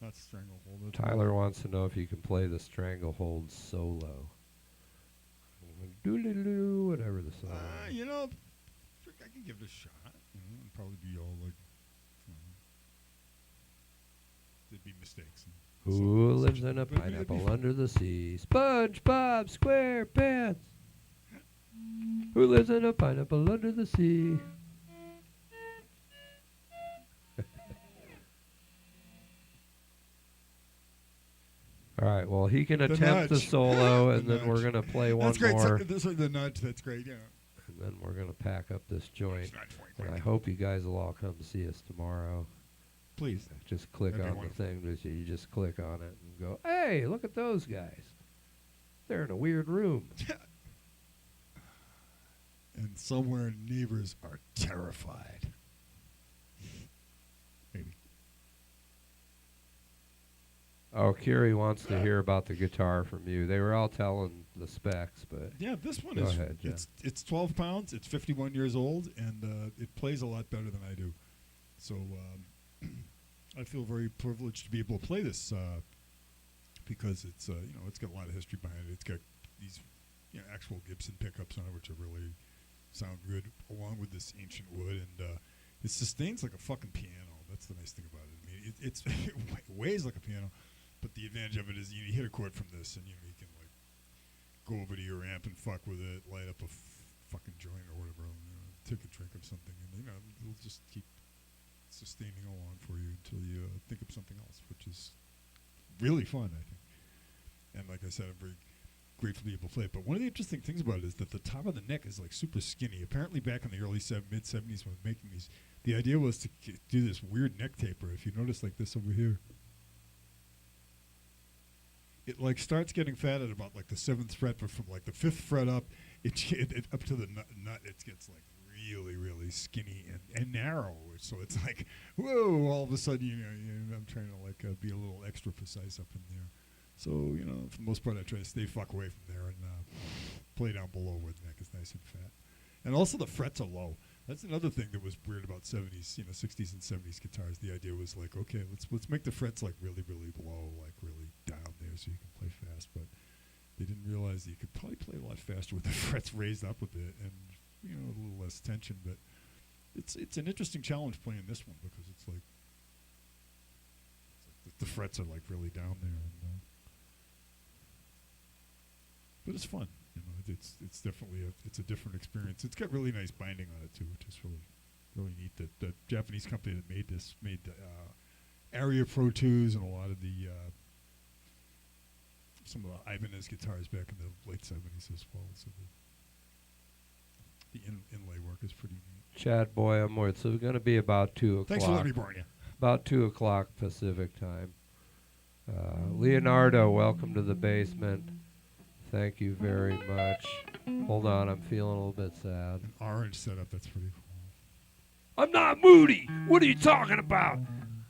[SPEAKER 1] Not stranglehold.
[SPEAKER 2] Tyler wants to know if you can play the Stranglehold solo. Doodle-doo, whatever the song.
[SPEAKER 1] You know, I can give it a shot. And probably be all like, there'd be mistakes.
[SPEAKER 2] Who lives in a pineapple under the sea? SpongeBob SquarePants. Who lives in a pineapple under the sea? All right, well, he can attempt the solo, and then we're going to play one more.
[SPEAKER 1] That's great. The nudge, that's great, yeah.
[SPEAKER 2] And then we're going to pack up this joint. And I hope you guys will all come see us tomorrow.
[SPEAKER 1] Please.
[SPEAKER 2] Just click on the thing. You just click on it and go, hey, look at those guys. They're in a weird room.
[SPEAKER 1] And somewhere neighbors are terrified. Maybe.
[SPEAKER 2] Oh, Kiri wants to hear about the guitar from you. They were all telling the specs, but
[SPEAKER 1] yeah, this one
[SPEAKER 2] go
[SPEAKER 1] is.
[SPEAKER 2] Ahead,
[SPEAKER 1] it's 12 pounds. It's 51 years old, and it plays a lot better than I do. So I feel very privileged to be able to play this because it's it's got a lot of history behind it. It's got these actual Gibson pickups on it, which are really sound good, along with this ancient wood, and it sustains like a fucking piano. That's the nice thing about it. I mean, it weighs like a piano. But the advantage of it is you hit a chord from this, and you can like go over to your amp and fuck with it, light up a fucking joint or whatever, take a drink of something, and it'll just keep sustaining along for you until you think of something else, which is really fun, I think. And like I said, I'm very grateful to be able to play it. But one of the interesting things about it is that the top of the neck is like super skinny. Apparently, back in the early mid '70s when making these, the idea was to do this weird neck taper. If you notice, like this over here. It like starts getting fat at about like the 7th fret, but from like the 5th fret up, it up to the nut, it gets like really, really skinny and narrow. So it's like, whoa! All of a sudden, I'm trying to like be a little extra precise up in there. So for the most part, I try to stay fuck away from there and play down below where the neck is nice and fat. And also the frets are low. That's another thing that was weird about 70s, 60s and 70s guitars. The idea was like, okay, let's make the frets like really, really low, like really down there so you can play fast. But they didn't realize that you could probably play a lot faster with the frets raised up a bit and a little less tension. But it's an interesting challenge playing this one because it's like the frets are like really down there. And, but it's fun. It's definitely a different experience. It's got really nice binding on it too, which is really, really neat. The Japanese company that made this made the Aria Pro 2s and a lot of the some of the Ibanez guitars back in the late 70s as well. So the inlay work is pretty neat.
[SPEAKER 2] Chad Boy, I'm worth. So it's going to be about 2 o'clock.
[SPEAKER 1] Thanks for letting me borrow you.
[SPEAKER 2] About 2 o'clock Pacific time. Leonardo, welcome to the basement. Thank you very much. Hold on, I'm feeling a little bit sad.
[SPEAKER 1] An orange setup, that's pretty cool.
[SPEAKER 2] I'm not moody. What are you talking about?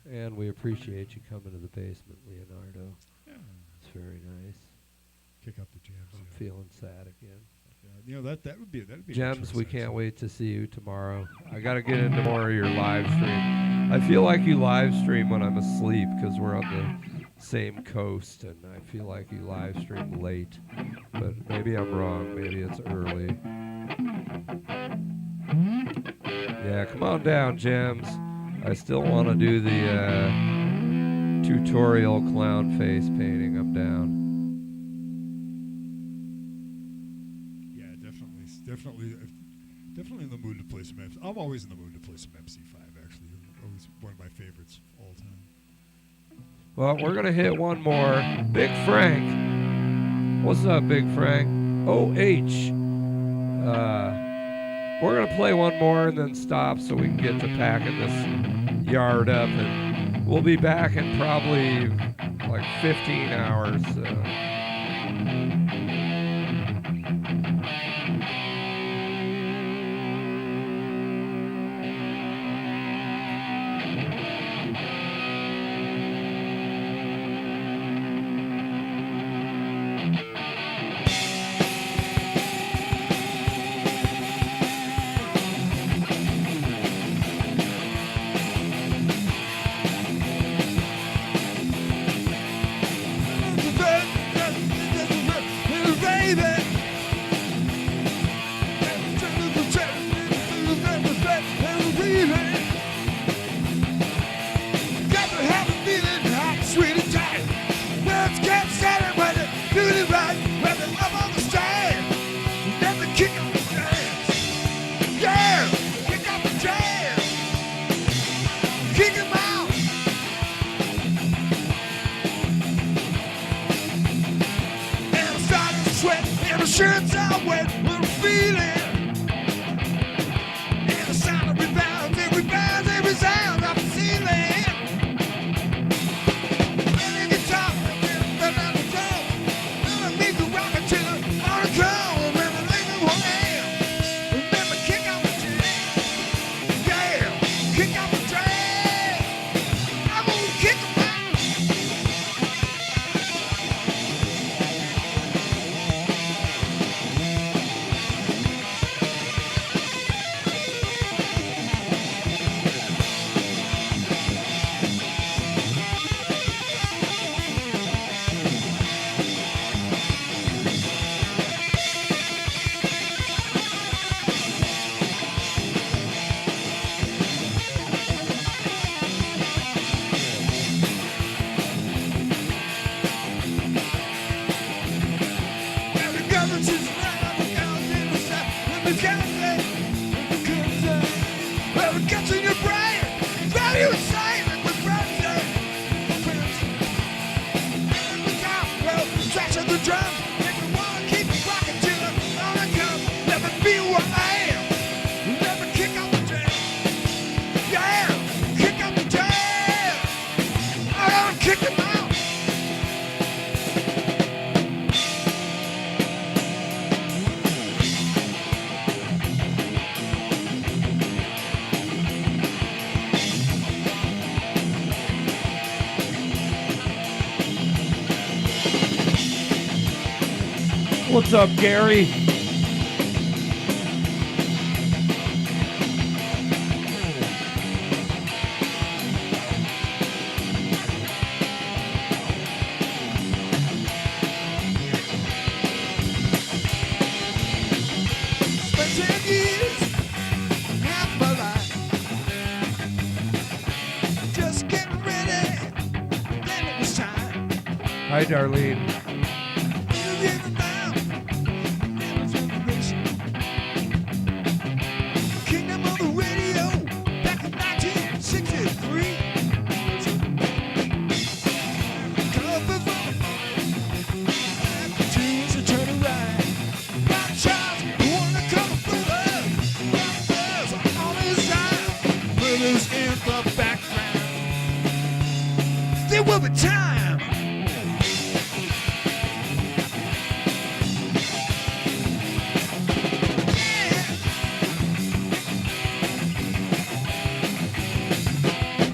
[SPEAKER 2] And we appreciate you coming to the basement, Leonardo.
[SPEAKER 1] Yeah.
[SPEAKER 2] It's very nice.
[SPEAKER 1] Kick up the jams.
[SPEAKER 2] I'm feeling sad again.
[SPEAKER 1] That would be
[SPEAKER 2] Gems, we can't wait to see you tomorrow. I got to get into more of your live stream. I feel like you live stream when I'm asleep because we're on the same coast, and I feel like you live stream late. But maybe I'm wrong. Maybe it's early. Yeah, come on down, Gems. I still want to do the tutorial clown face painting. I'm down.
[SPEAKER 1] Definitely in the mood to play some MC. I'm always in the mood to play some MC5, actually. Always one of my favorites all the time.
[SPEAKER 2] Well, we're going to hit one more. Big Frank. What's up, Big Frank? OH. We're going to play one more and then stop so we can get to packing this yard up. And we'll be back in probably like 15 hours.
[SPEAKER 1] Shirts are wet, we're feeling. And the sound of rebounds, it rebounds, it resounds off the ceiling. Playing guitar, and on the drum. Gonna meet the rocket till the morning come. Remember leaving one hand. Remember kick off the train. Yeah, kick off the train. I'm gonna kick 'em out.
[SPEAKER 2] What's up, Gary?
[SPEAKER 1] Spent 10 years, half my life, just getting ready, then it was time.
[SPEAKER 2] Hi, Darlene.
[SPEAKER 1] Kingdom of the radio, back in 1963. Cover from after tunes to turn around. Rock Charles, wanna come further. Brothers on his side, brothers in the background. There will be time.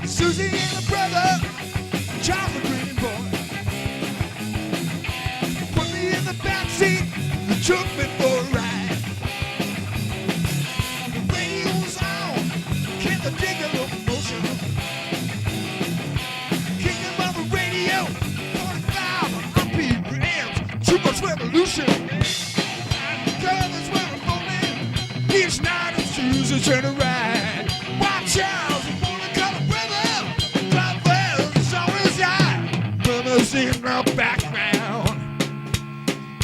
[SPEAKER 1] Susie and her brother, Charles the Green Boy, put me in the backseat and took me for a ride. The radio was on, can't the dig of emotion. Kingdom of the radio, 45 RPMs, too much revolution. Colors were rolling, each night and Susie turned around. Watch out! In the background,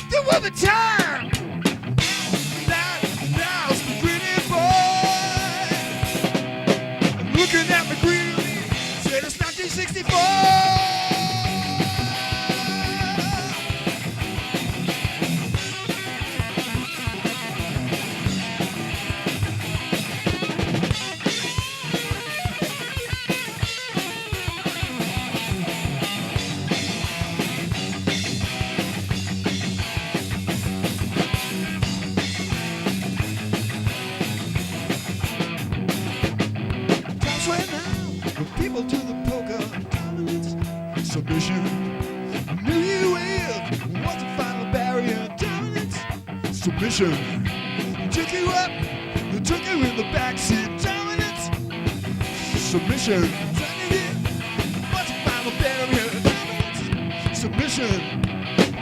[SPEAKER 1] there will be time. Now's the pretty boy. I'm looking at my green, said it's 1964. submission. Knew you with what's the final barrier? Dominance, submission. Took you up, took you in the backseat. Dominance, submission. What's the final barrier? Dominance, submission.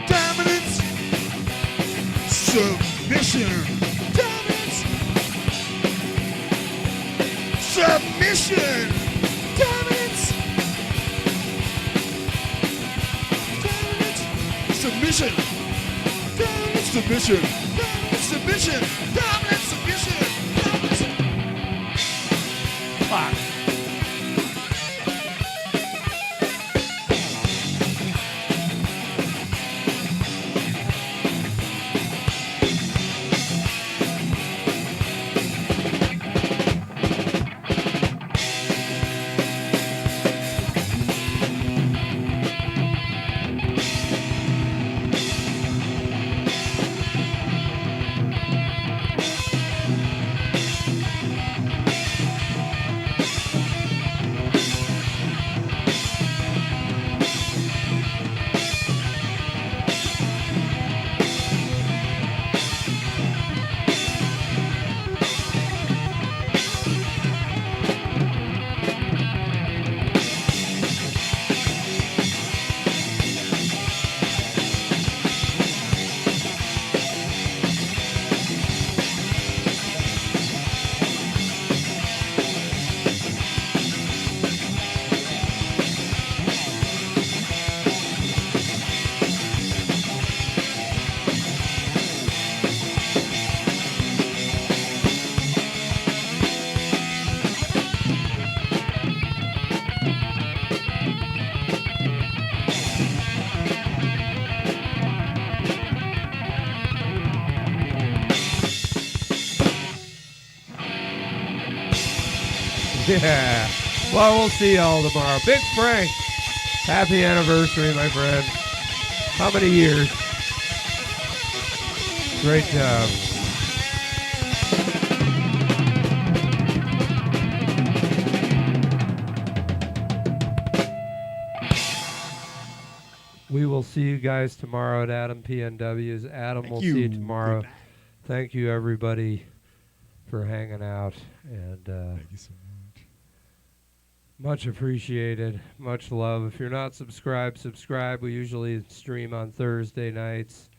[SPEAKER 1] Dominance, submission. Dominance, submission. Dominance, submission, dominant submission, dominant submission, dominant submission, dominant. Fuck.
[SPEAKER 2] Yeah. Well, we'll see y'all tomorrow. Big Frank, happy anniversary, my friend. How many years? Great job. We will see you guys tomorrow at Adam PNW's. Adam, we'll see you tomorrow. Thank you, everybody, for hanging out. And
[SPEAKER 1] Thank you so much.
[SPEAKER 2] much appreciated. Much love. If you're not subscribed, subscribe. We usually stream on Thursday nights,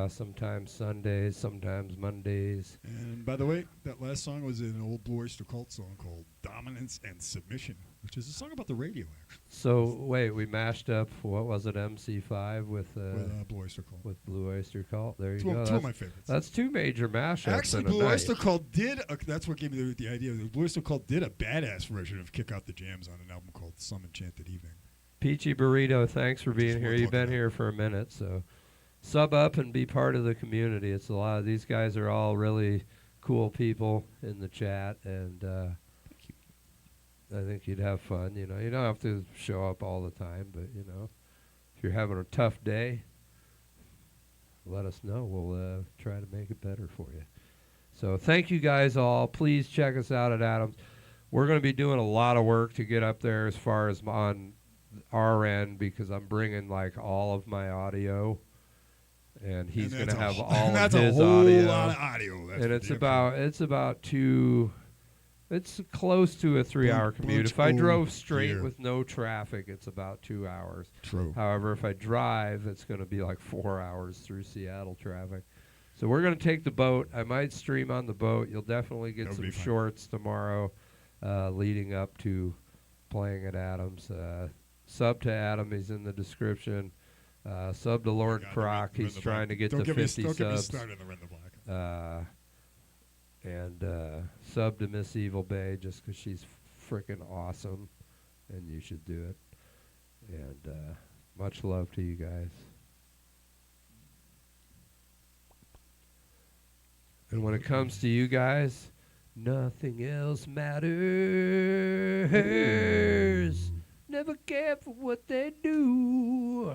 [SPEAKER 2] sometimes Sundays, sometimes Mondays.
[SPEAKER 1] And by the way, that last song was an old Blue Oyster Cult song called Dominance and Submission, which is a song about the radio, actually.
[SPEAKER 2] So, wait, we mashed up, what was it, MC5 with
[SPEAKER 1] Blue Oyster Cult.
[SPEAKER 2] with Blue Oyster Cult? There you
[SPEAKER 1] Two
[SPEAKER 2] go.
[SPEAKER 1] of my favorites.
[SPEAKER 2] That's two major mashups.
[SPEAKER 1] Actually,
[SPEAKER 2] in a
[SPEAKER 1] Blue
[SPEAKER 2] night.
[SPEAKER 1] Oyster Cult did, that's what gave me the idea. Blue Oyster Cult did a badass version of Kick Out the Jams on an album called Some Enchanted Evening.
[SPEAKER 2] Peachy Burrito, thanks for being
[SPEAKER 1] Just
[SPEAKER 2] here.
[SPEAKER 1] worth
[SPEAKER 2] You've been
[SPEAKER 1] looking
[SPEAKER 2] here for a minute, so sub up and be part of the community. It's a lot of these guys are all really cool people in the chat, and I think you'd have fun. You know, you don't have to show up all the time, but you know, if you're having a tough day, let us know. We'll try to make it better for you. So thank you guys all. Please check us out at Adams. We're going to be doing a lot of work to get up there as far as on our end, because I'm bringing like all of my audio, and he's going to have all of his
[SPEAKER 1] that's a whole
[SPEAKER 2] audio.
[SPEAKER 1] lot of audio.
[SPEAKER 2] And it's about two. It's close to a 3-hour commute. If I drove straight with no traffic, it's about 2 hours.
[SPEAKER 1] True.
[SPEAKER 2] However, if I drive, it's going to be like 4 hours through Seattle traffic. So we're going to take the boat. I might stream on the boat. You'll definitely get some shorts tomorrow leading up to playing at Adams. Sub to Adam. He's in the description. Sub to Lord Croc. He's trying to get to 50 subs.
[SPEAKER 1] Don't get me started on the Black.
[SPEAKER 2] And sub to Miss Evil Bay just because she's freaking awesome, and you should do it. And much love to you guys. And when it comes to you guys, nothing else matters. Never care for what they do.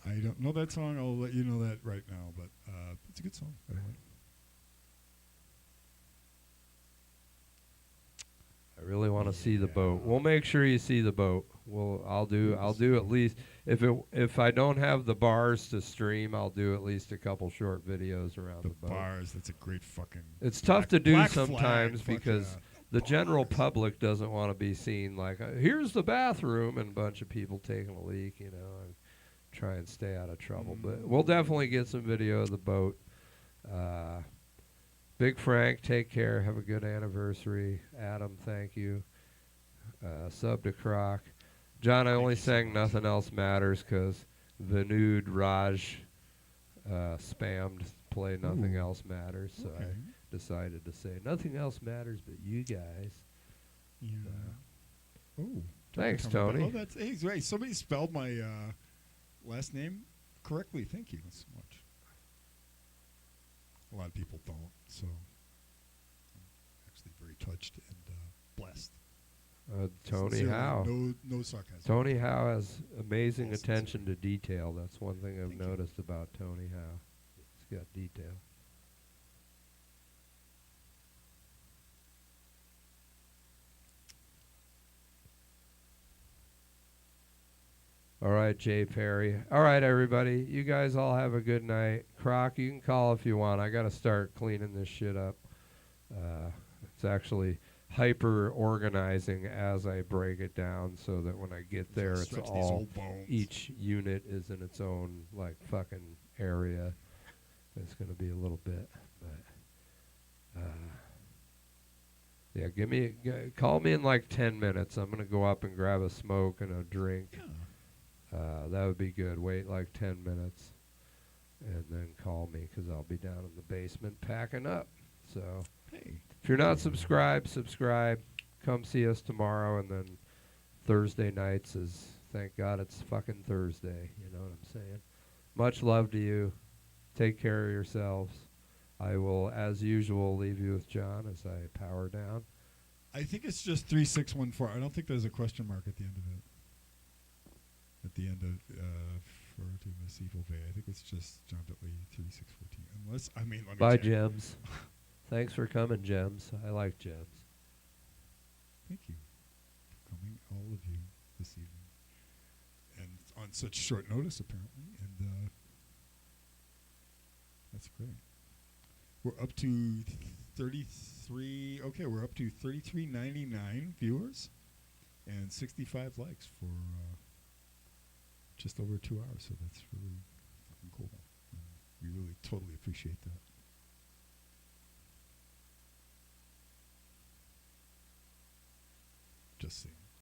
[SPEAKER 1] I don't know that song. I'll let you know that right now, but it's a good song.
[SPEAKER 2] I really want to see the boat. We'll make sure you see the boat. I'll do at least if I don't have the bars to stream, I'll do at least a couple short videos around the boat.
[SPEAKER 1] Bars, that's a great fucking.
[SPEAKER 2] It's tough to do
[SPEAKER 1] black
[SPEAKER 2] sometimes
[SPEAKER 1] flag,
[SPEAKER 2] because
[SPEAKER 1] fuck
[SPEAKER 2] the
[SPEAKER 1] yeah.
[SPEAKER 2] general
[SPEAKER 1] Bars.
[SPEAKER 2] public doesn't want to be seen like here's the bathroom and a bunch of people taking a leak, and try and stay out of trouble. But we'll definitely get some video of the boat. Big Frank, take care. Have a good anniversary. Adam, thank you. Sub to Croc. John, I only sang Nothing Else Matters because Vanud Raj spammed play Nothing Else Matters, so I decided to say Nothing Else Matters but you guys.
[SPEAKER 1] Yeah.
[SPEAKER 2] Thanks, Tony.
[SPEAKER 1] Oh, that's right. Somebody spelled my last name correctly. Thank you so much. A lot of people don't, so I'm actually very touched and blessed.
[SPEAKER 2] Tony
[SPEAKER 1] Sincerely,
[SPEAKER 2] Howe.
[SPEAKER 1] No sarcasm.
[SPEAKER 2] Tony Howe has amazing
[SPEAKER 1] All
[SPEAKER 2] attention
[SPEAKER 1] sincere.
[SPEAKER 2] to detail. That's one thing I've
[SPEAKER 1] Thank you.
[SPEAKER 2] noticed about Tony Howe. He's got detail. All right, Jay Perry. All right, everybody. You guys all have a good night. Croc, you can call if you want. I got to start cleaning this shit up. It's actually hyper organizing as I break it down so that when I get there, it's
[SPEAKER 1] Stretch these
[SPEAKER 2] all,
[SPEAKER 1] old bones.
[SPEAKER 2] each unit is in its own, like, fucking area. It's going to be a little bit, but, yeah, call me in like 10 minutes. I'm going to go up and grab a smoke and a drink.
[SPEAKER 1] Yeah.
[SPEAKER 2] That would be good. Wait like 10 minutes and then call me because I'll be down in the basement packing up. So
[SPEAKER 1] Hey.
[SPEAKER 2] if you're not subscribed, subscribe. Come see us tomorrow, and then Thursday nights is, thank God it's fucking Thursday. You know what I'm saying? Much love to you. Take care of yourselves. I will, as usual, leave you with John as I power down.
[SPEAKER 1] I think it's just 3614. I don't think there's a question mark at the end of it. At the end of for to Miss Evil Bay. I think it's just John Bentley 3614. Unless let me
[SPEAKER 2] Bye,
[SPEAKER 1] check.
[SPEAKER 2] Gems. Thanks for coming, Gems. I like Gems.
[SPEAKER 1] Thank you for coming, all of you, this evening, and on such short notice, apparently. And that's great. We're up to 33. Okay, we're up to 33.99 viewers and 65 likes for just over 2 hours. So that's really fucking cool. And we really totally appreciate that. Just saying.